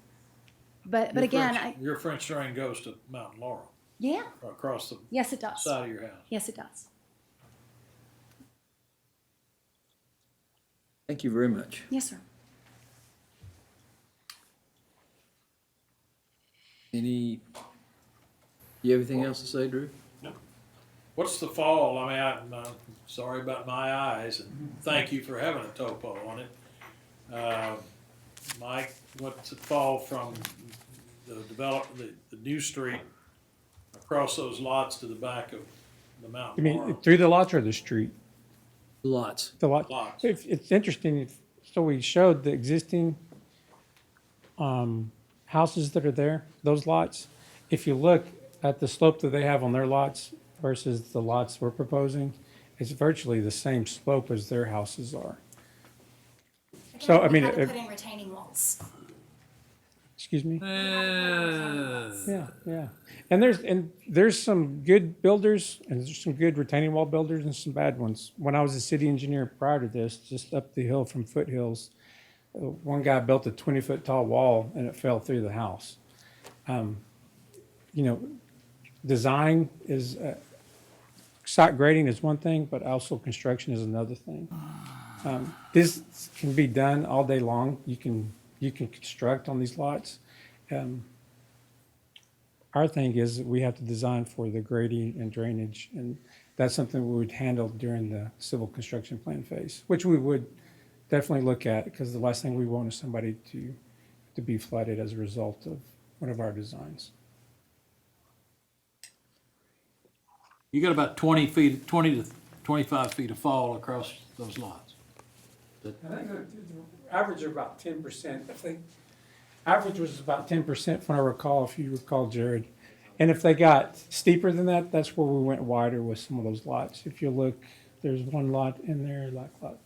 But Your again, French- Your French drain goes to Mountain Laurel, yeah, across the yes, it does. side of your house. Yes, it does. Thank you very much. Yes, sir. You have anything else to say, Drew? What's the fall? I mean, I'm sorry about my eyes, and thank you for having a topo on it. Mike, what's the fall from the new street across those lots to the back of the You mountain? mean Laurel? through the lots or the street? Lots. The lot. Lots. It's interesting. So we showed the existing houses that are there, those lots. If you look at the slope that they have on their lots versus the lots we're proposing, it's virtually the same slope as their houses are. So, I mean, We had to if- put in retaining walls. Excuse me? Yeah. And there's some good builders and there's some good retaining wall builders and some bad ones. When I was a city engineer prior to this, just up the hill from Foothills, one guy built a 20-foot tall wall and it fell through the house. Design is, site grading is one thing, but also construction is another thing. This can be done all day long. You can construct on these lots. Our thing is that we have to design for the grading and drainage, and that's something we would handle during the civil construction plan phase, which we would definitely look at, because the last thing we want is somebody to be flooded as a result of one of our designs. You got about 20 to 25 feet of fall across those lots. I think the average are about 10%. I think average was about 10% when I recall, if you recall, Jared. And if they got steeper than that, that's where we went wider with some of those lots. If you look, there's one lot in there, like lot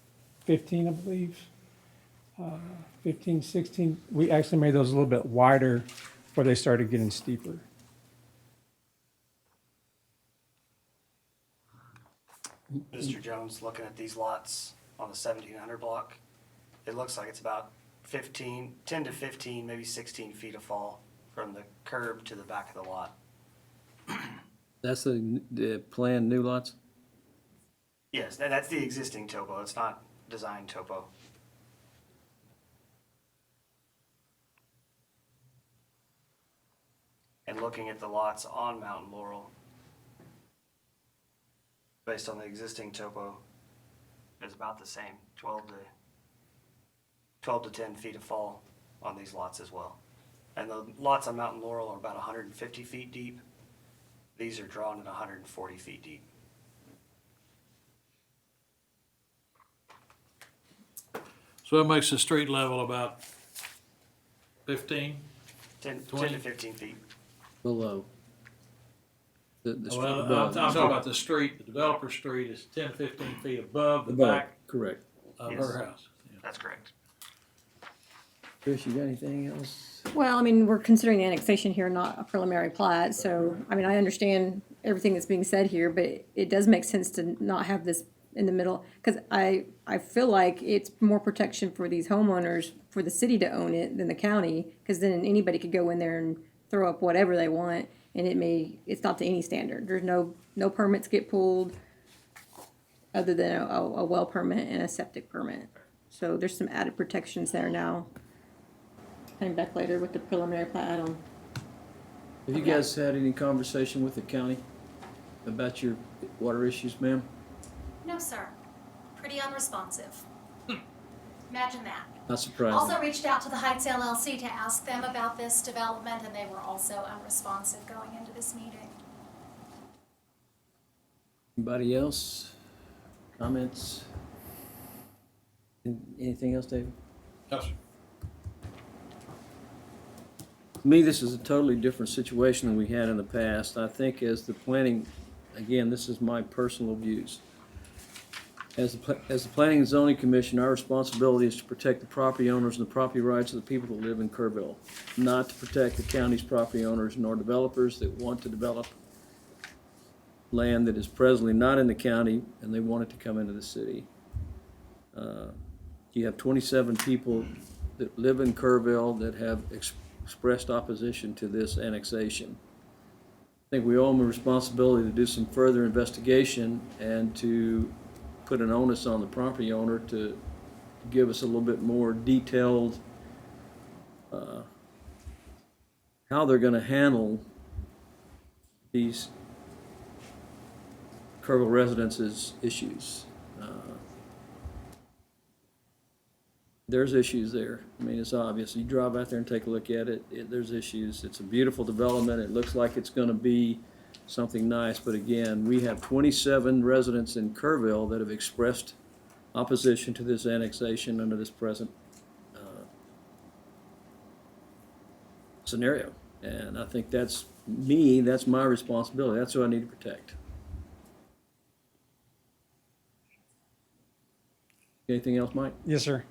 15, I believe. 15, 16. We actually made those a little bit wider where they started getting steeper. Mr. Jones, looking at these lots on the 1700 block, it looks like it's about 10 to 15, maybe 16 feet of fall from the curb to the back of the lot. That's the planned new lots? Yes, that's the existing topo. It's not design topo. And looking at the lots on Mountain Laurel, based on the existing topo, it's about the same, 12 to 10 feet of fall on these lots as well. And the lots on Mountain Laurel are about 150 feet deep. These are drawn at 140 feet deep. So that makes the street level about 15? 10 20? to 15 feet. Below. The street Well, above. I'm talking about the street, the developer's street is 10, 15 feet above the Above, back correct. of Yes. her house. Yeah. That's correct. Chris, you got anything else? Well, I mean, we're considering the annexation here, not a preliminary plat, so, I mean, I understand everything that's being said here, but it does make sense to not have this in the middle, because I feel like it's more protection for these homeowners, for the city to own it than the county, because then anybody could go in there and throw up whatever they want, and it's not to any standard. There's no permits get pulled other than a well permit and a septic permit. So there's some added protections there now. Coming back later with the preliminary plat add-on. Have you guys had any conversation with the county about your water issues, ma'am? No, sir. Pretty unresponsive. Imagine that. Not surprising. Also reached out to the Heights LLC to ask them about this development, and they were also unresponsive going into this meeting. Anybody else? Comments? Anything else, David? No, sir. To me, this is a totally different situation than we had in the past. I think as the planning, again, this is my personal views. As the Planning and Zoning Commission, our responsibility is to protect the property owners and the property rights of the people that live in Kerrville, not to protect the county's property owners nor developers that want to develop land that is presently not in the county and they want it to come into the city. You have 27 people that live in Kerrville that have expressed opposition to this annexation. I think we owe them a responsibility to do some further investigation and to put an onus on the property owner to give us a little bit more detailed how they're gonna handle these Kerrville residents' issues. There's issues there. I mean, it's obvious. You drive out there and take a look at it, there's issues. It's a beautiful development. It looks like it's gonna be something nice, but again, we have 27 residents in Kerrville that have expressed opposition to this annexation under this present scenario. And I think that's my responsibility. That's who I need to protect. Anything else, Mike? Yes, sir.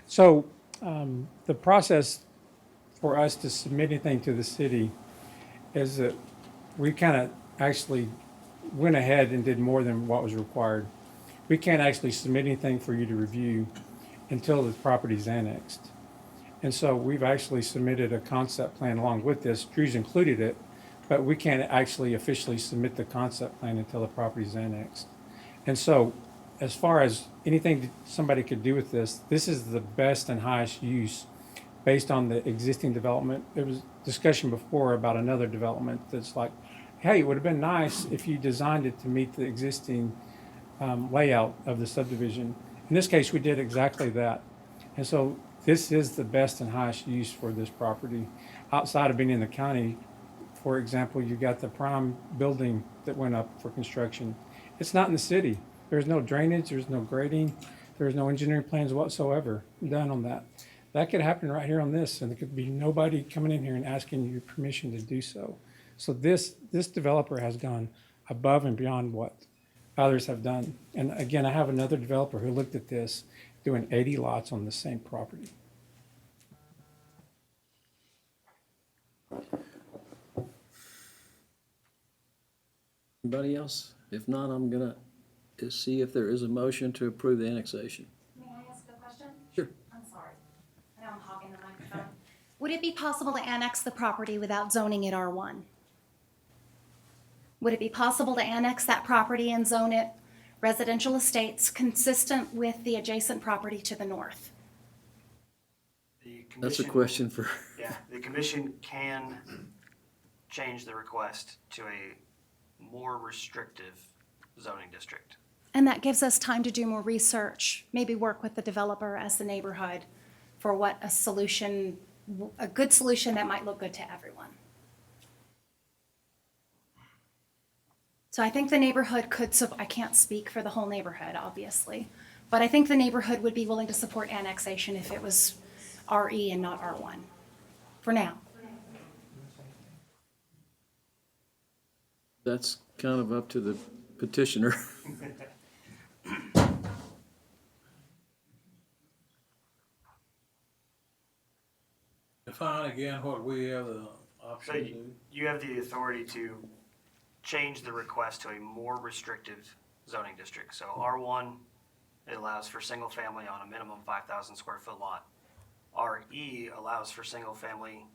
So the process for us to submit anything to the city is that we kind of actually went ahead and did more than what was required. We can't actually submit anything for you to review until the property's annexed. And so we've actually submitted a concept plan along with this. Drew's included it, but we can't actually officially submit the concept plan until the property's annexed. And so as far as anything that somebody could do with this, this is the best and highest use based on the existing development. There was discussion before about another development that's like, hey, it would have been nice if you designed it to meet the existing layout of the subdivision. In this case, we did exactly that. And so this is the best and highest use for this property. Outside of being in the county, for example, you got the prime building that went up for construction. It's not in the city. There's no drainage, there's no grading, there's no engineering plans whatsoever done on that. That could happen right here on this, and there could be nobody coming in here and asking you permission to do so. So this developer has gone above and beyond what others have done. And again, I have another developer who looked at this, doing 80 lots on the same property. Anybody else? If not, I'm gonna see if there is a motion to approve the annexation. May I ask a question? Sure. I'm sorry. I know I'm hogging the microphone. Would it be possible to annex the property without zoning it R1? Would it be possible to annex that property and zone it residential estates consistent with the adjacent property to the north? That's a question for. Yeah, the commission can change the request to a more restrictive zoning district. And that gives us time to do more research, maybe work with the developer as the neighborhood for what a solution, a good solution that might look good to everyone. So I think the neighborhood could, I can't speak for the whole neighborhood, obviously, But I think the neighborhood would be willing to support annexation if it was RE and not R1, for now. That's kind of up to the petitioner. Define again what we have the option So to do. you have the authority to change the request to a more restrictive zoning district. So R1, it allows for single family on a minimum 5,000 square foot lot. RE allows for single family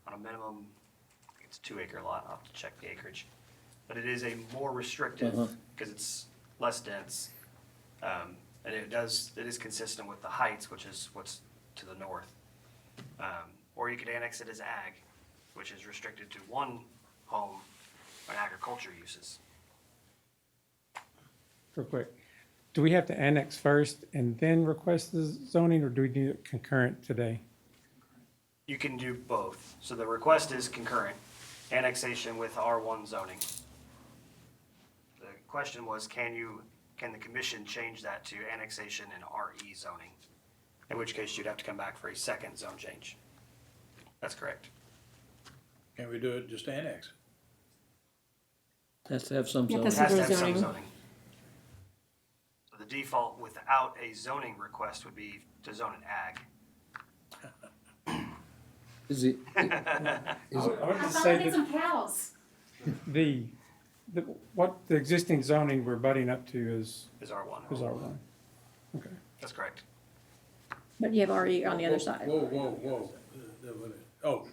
on a minimum, I think it's 2 acre lot, I'll have to check the acreage. But it is a more restrictive, because it's less dense. And it is consistent with the heights, which is what's to the north. Or you could annex it as ag, which is restricted to one home and agriculture uses. Real quick, do we have to annex first and then request the zoning, or do we do it concurrent today? You can do both. So the request is concurrent, annexation with R1 zoning. The question was, can the commission change that to annexation and RE zoning? In which case you'd have to come back for a second zone change. That's correct. Can we do it just annex? Has to have some Yeah, zoning. It has to have some zoning. zoning. So the default without a zoning request would be to zone it ag. Is it, I would just say that cows. what the existing zoning we're butting up to is Is R1. R1. Okay. That's correct. But you have RE on the other side. Whoa. Oh,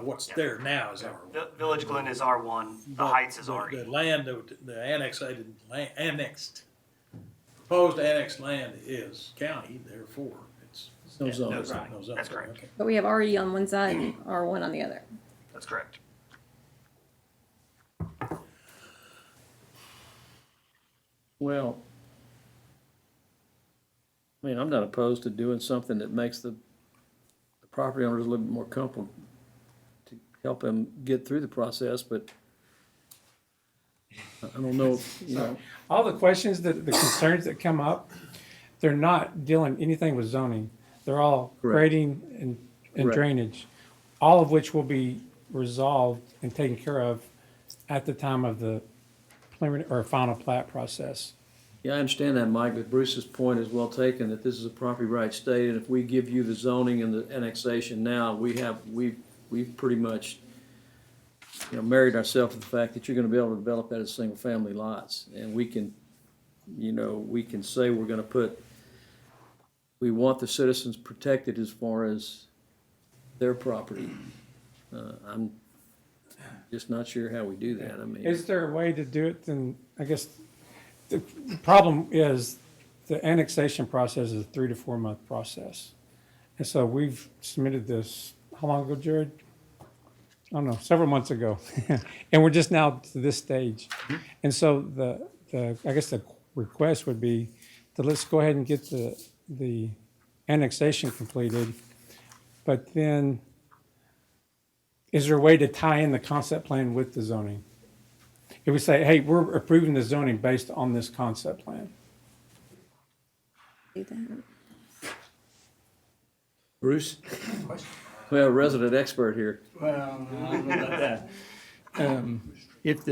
what's there now is our. Village Glen is R1, the Heights is RE. The land, the proposed annexed land is county, therefore it's. no zoning. No zoning. No zoning. That's correct. Okay. But we have RE on one side and R1 on the other. That's correct. Well, I mean, I'm not opposed to doing something that makes the property owners a little bit more comfortable to help them get through the process, but I don't know, you know. All the questions the concerns that come up, they're not dealing anything with zoning. They're all Correct. grading and Correct. drainage, all of which will be resolved and taken care of at the time of the preliminary or final plat process. Yeah, I understand that, Mike, but Bruce's point is well taken, that this is a property right state, and if we give you the zoning and the annexation now, we've pretty much, you know, married ourselves to the fact that you're gonna be able to develop that as single-family lots, and we can, you know, we can say we're gonna we want the citizens protected as far as their property. I'm just not sure how we do that, I mean. Is there a way to do it? Then I guess the problem is the annexation process is a 3 to 4 month process. And so we've submitted this, how long ago, Jared? I don't know, several months ago. And we're just now to this stage. And so I guess the request would be to let's go ahead and get the annexation completed. But then is there a way to tie in the concept plan with the zoning? If we say, hey, we're approving the zoning based on this concept plan. Bruce? We have a resident expert here. Well, I don't know about that. If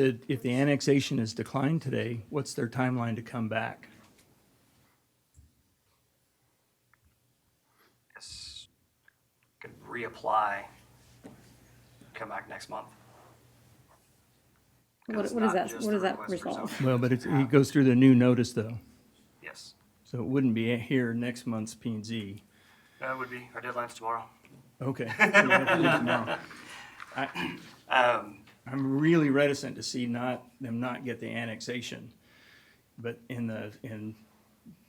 the annexation is declined today, what's their timeline to come back? Yes. Could reapply, come back next month. What It's is not that, just what the does that request for resolve? zoning. Well, but it goes through the new notice though, Yes, so it wouldn't be here next month's P and Z. that would be, our deadline's tomorrow. Okay. No. I'm really reticent to see them not get the annexation. But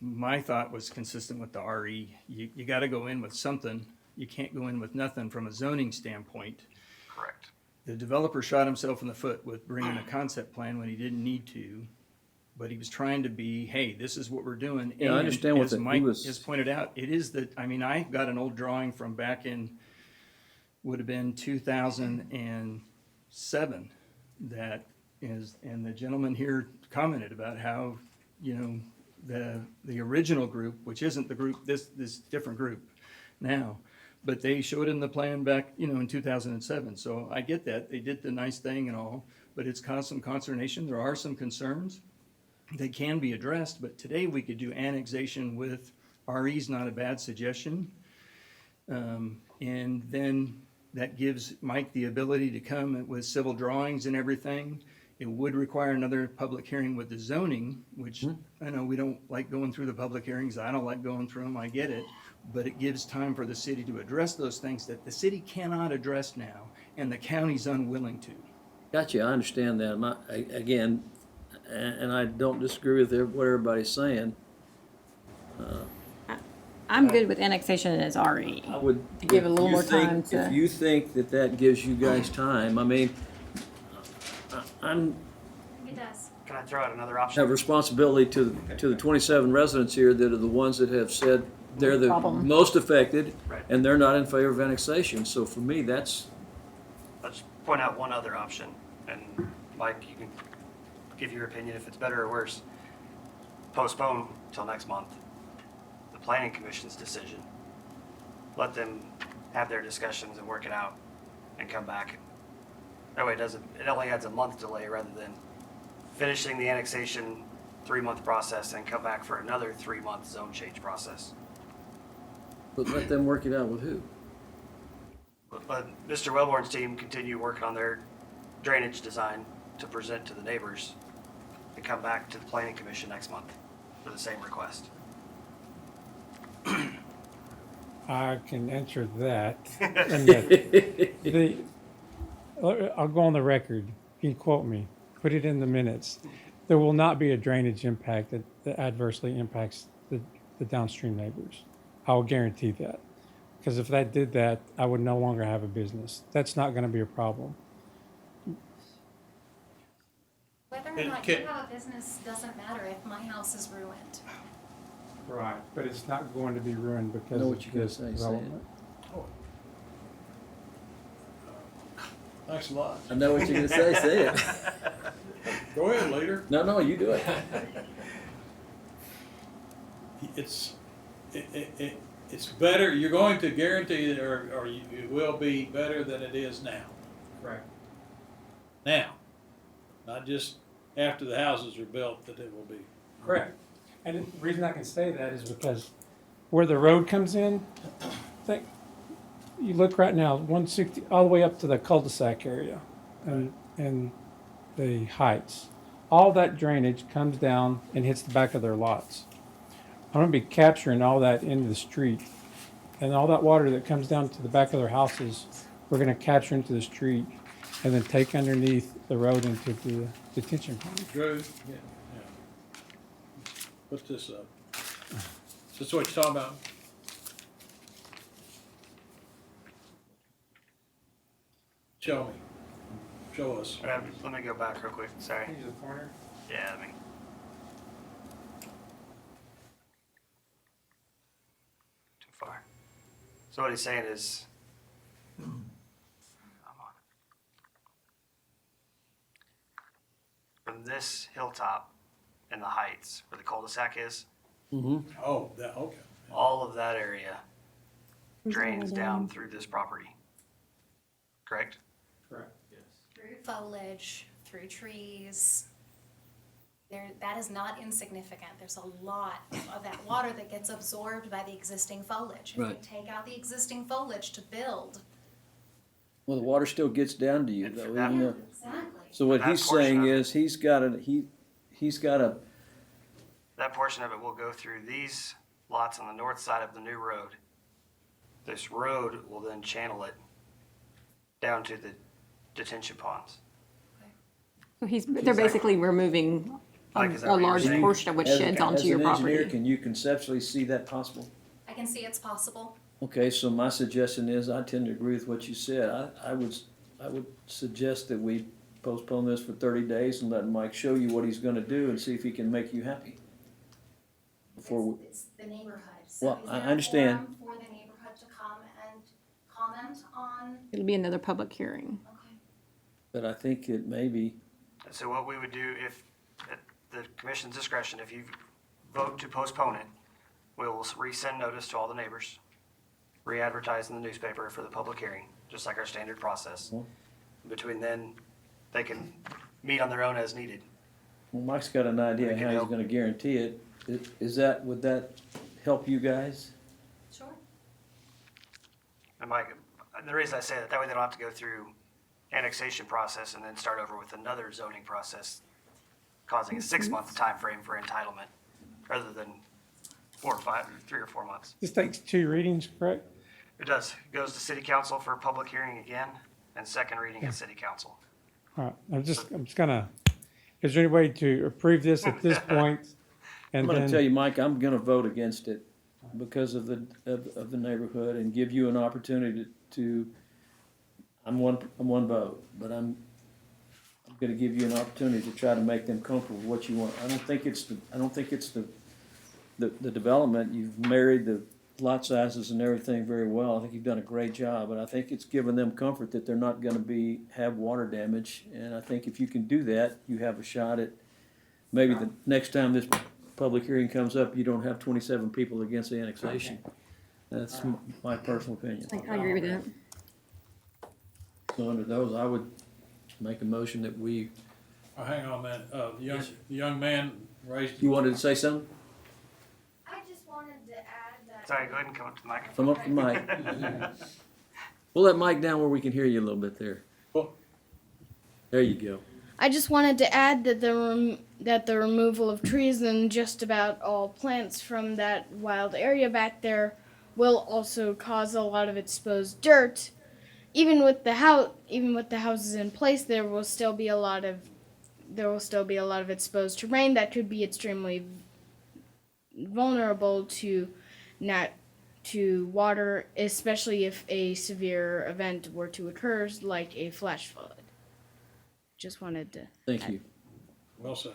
my thought was consistent with the RE. You gotta go in with something. You can't go in with nothing from a zoning standpoint. Correct. The developer shot himself in the foot with bringing a concept plan when he didn't need to. But he was trying to be, hey, this is what we're doing. Yeah, I understand what as that- he Mike was- has pointed out, it is I got an old drawing from back in, would have been 2007 that is, and the gentleman here commented about how, the original group, which isn't the group, this different group now. But they showed in the plan back, in 2007. So I get that. They did the nice thing and all, but it's caused some consternation. There are some concerns. They can be addressed, but today we could do annexation with RE's not a bad suggestion. And then that gives Mike the ability to come with civil drawings and everything. It would require another public hearing with the zoning, which I know we don't like going through the public hearings. I don't like going through them. I get it. But it gives time for the city to address those things that the city cannot address now, and the county's unwilling to. Gotcha, I understand that. Again, and I don't disagree with what everybody's saying. I'm good with annexation as RE. I would. To give a little more time If you think that gives you guys time, I mean, It does. Can I throw out another option? have responsibility to the 27 residents here that are the ones that have said they're the Problem. most affected, Right. and they're not in favor of annexation. So for me, that's, Let's point out one other option, and Mike, you can give your opinion if it's better or worse. Postpone till next month, the planning commission's decision. Let them have their discussions and work it out and come back. That way it only adds a month delay rather than finishing the annexation 3-month process and come back for another 3-month zone change process. but let them work it out with who? But Mr. Wellborn's team continue working on their drainage design to present to the neighbors and come back to the planning commission next month for the same request. I can answer that. And that I'll go on the record. You can quote me. Put it in the minutes. There will not be a drainage impact that adversely impacts the downstream neighbors. I will guarantee that. Because if that did that, I would no longer have a business. That's not going to be a problem. Whether or not you have a business doesn't matter if my house is ruined. Right. But it's not going to be ruined because Know of what you're gonna this say, say it. development. Thanks a lot. I know what you're gonna say it. Go ahead, leader. No, you do it. It's better, you're going to guarantee that, or it will be better than it is now. Correct. Now, not just after the houses are built that it will be. Correct. And the reason I can say that is because where the road comes in, think, you look right now, 160, all the way up to the cul-de-sac area and the heights. All that drainage comes down and hits the back of their lots. I'm gonna be capturing all that into the street. And all that water that comes down to the back of their houses, we're gonna capture into the street and then take underneath the road into the detention pond. Drew? Yeah. What's this up? Is this what you're talking about? Show me. Show us. Let me go back real quick, sorry. Into the corner? Yeah, I mean. Too far. So what he's saying is, from this hilltop in the heights where the cul-de-sac is, Oh, okay. all of that area drains down through this property. Correct? Correct, yes. Through foliage, through trees. That is not insignificant. There's a lot of that water that gets absorbed by the existing foliage. If Right. you take out the existing foliage to build. Well, the water still gets down to you And though, for that- even though. Exactly. So what that he's portion saying of it. is he's got a, That portion of it will go through these lots on the north side of the new road. This road will then channel it down to the detention ponds. So they're basically removing Like, is that a what you're large saying? portion of what as- sheds onto as your an engineer, property. can you conceptually see that possible? I can see it's possible. Okay, so my suggestion is, I tend to agree with what you said. I would suggest that we postpone this for 30 days and let Mike show you what he's gonna do and see if he can make you happy. Before we, It's the neighborhood. So Well, is I there a understand. forum for the neighborhood to come and comment on? It'll be another public hearing. Okay. but I think it may be, So what we would do if, at the commission's discretion, if you vote to postpone it, we will resend notice to all the neighbors, re-advertise in the newspaper for the public hearing, just like our standard process. Between then, they can meet on their own as needed. Well, Mike's got an idea We can how he's help. gonna guarantee it. Would that help you guys? Sure. And Mike, the reason I say that way they don't have to go through annexation process and then start over with another zoning process, causing a 6-month time frame for entitlement, rather than 3 or 4 months. This takes 2 readings, correct? It does. It goes to city council for a public hearing again, and second reading at city council. All right, I'm just gonna, is there any way to approve this at this point? I'm And gonna then, tell you, Mike, I'm gonna vote against it because of the neighborhood and give you an opportunity to, I'm one vote, but I'm gonna give you an opportunity to try to make them comfortable with what you want. I don't think it's the development. You've married the lot sizes and everything very well. I think you've done a great job, but I think it's given them comfort that they're not gonna have water damage. And I think if you can do that, you have a shot at, maybe the next time this public hearing comes up, you don't have 27 people against the annexation. That's my personal opinion. I agree with that. So under those, I would make a motion that we, Oh, hang on a minute, the young man raised. you wanted to say something? I just wanted to add that. Sorry, go ahead and come up to the microphone. Come up to Mike. Pull that mic down where we can hear you a little bit there. There you go. I just wanted to add that the removal of trees and just about all plants from that wild area back there will also cause a lot of exposed dirt. Even with the houses in place, there will still be a lot of exposed terrain that could be extremely vulnerable to water, especially if a severe event were to occur, like a flash flood. Just wanted to. Thank you. Well said.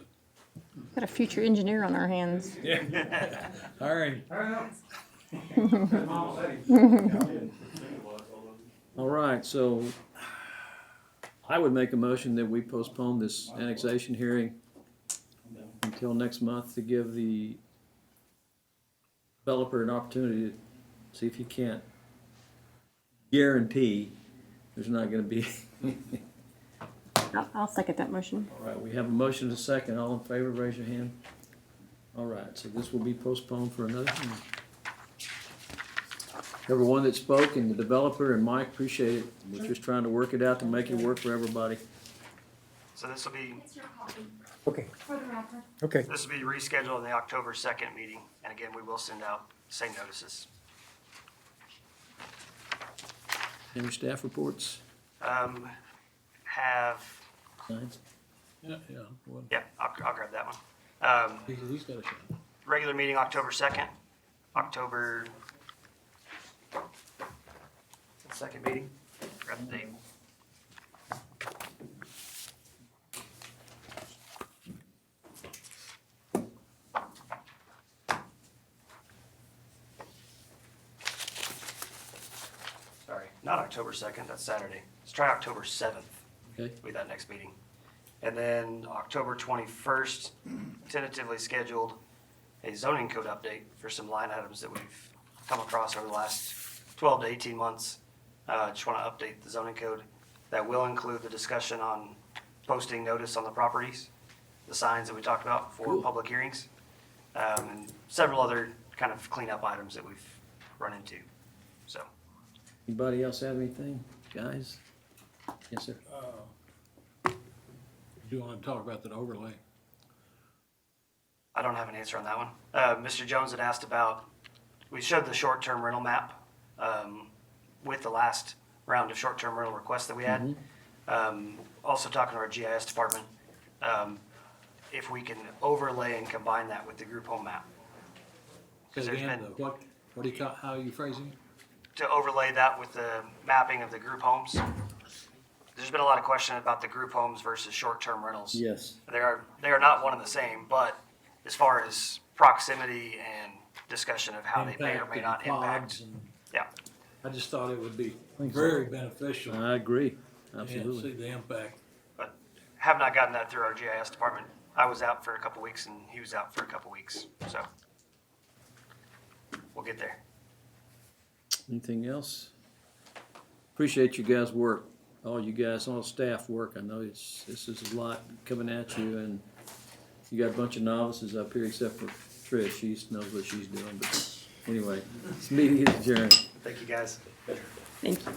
Got a future engineer on our hands. Yeah. All right. All right, so I would make a motion that we postpone this annexation hearing until next month to give the developer an opportunity to see if he can't guarantee there's not gonna be. I'll second that motion. All right, we have a motion to second. All in favor, raise your hand. All right, so this will be postponed for another hearing. Everyone that spoke and the developer and Mike, appreciate it. We're just trying to work it out to make it work for everybody. So this will be, Okay. Okay. this will be rescheduled in the October 2nd meeting, and again, we will send out the same notices. Any staff reports? Have, Signs? Yeah, well, yeah, I'll grab that one. he's got a shot. Regular meeting October 2nd, October, second meeting, grab the date. Sorry, not October 2nd, that's Saturday. Let's try October 7th. Okay. Be that next meeting. And then October 21st, tentatively scheduled a zoning code update for some line items that we've come across over the last 12 to 18 months. Just want to update the zoning code. That will include the discussion on posting notice on the properties, the signs that we talked about for Cool. public hearings, and several other kind of cleanup items that we've run into. So, Anybody else have anything, guys? Yes, sir. Do you want to talk about that overlay? I don't have an answer on that one. Mr. Jones had asked about, we showed the short-term rental map with the last round of short-term rental requests that we had. Also talking to our GIS department, if we can overlay and combine that with the group home map. Say Because there's again, been, what do you call, how are you phrasing it? to overlay that with the mapping of the group homes. There's been a lot of question about the group homes versus short-term rentals. Yes. They are not one and the same, but as far as proximity and discussion of how they may or may not impact. Yeah. I just thought it would be very beneficial. I agree, Yeah, absolutely. see the impact. But have not gotten that through our GIS department. I was out for a couple weeks and he was out for a couple weeks, so we'll get there. Anything else? Appreciate you guys' work, all you guys, all staff work. I know this is a lot coming at you, and you got a bunch of novices up here except for Trish. She knows what she's doing, but anyway, this meeting is adjourned. Thank you, guys. Thank you.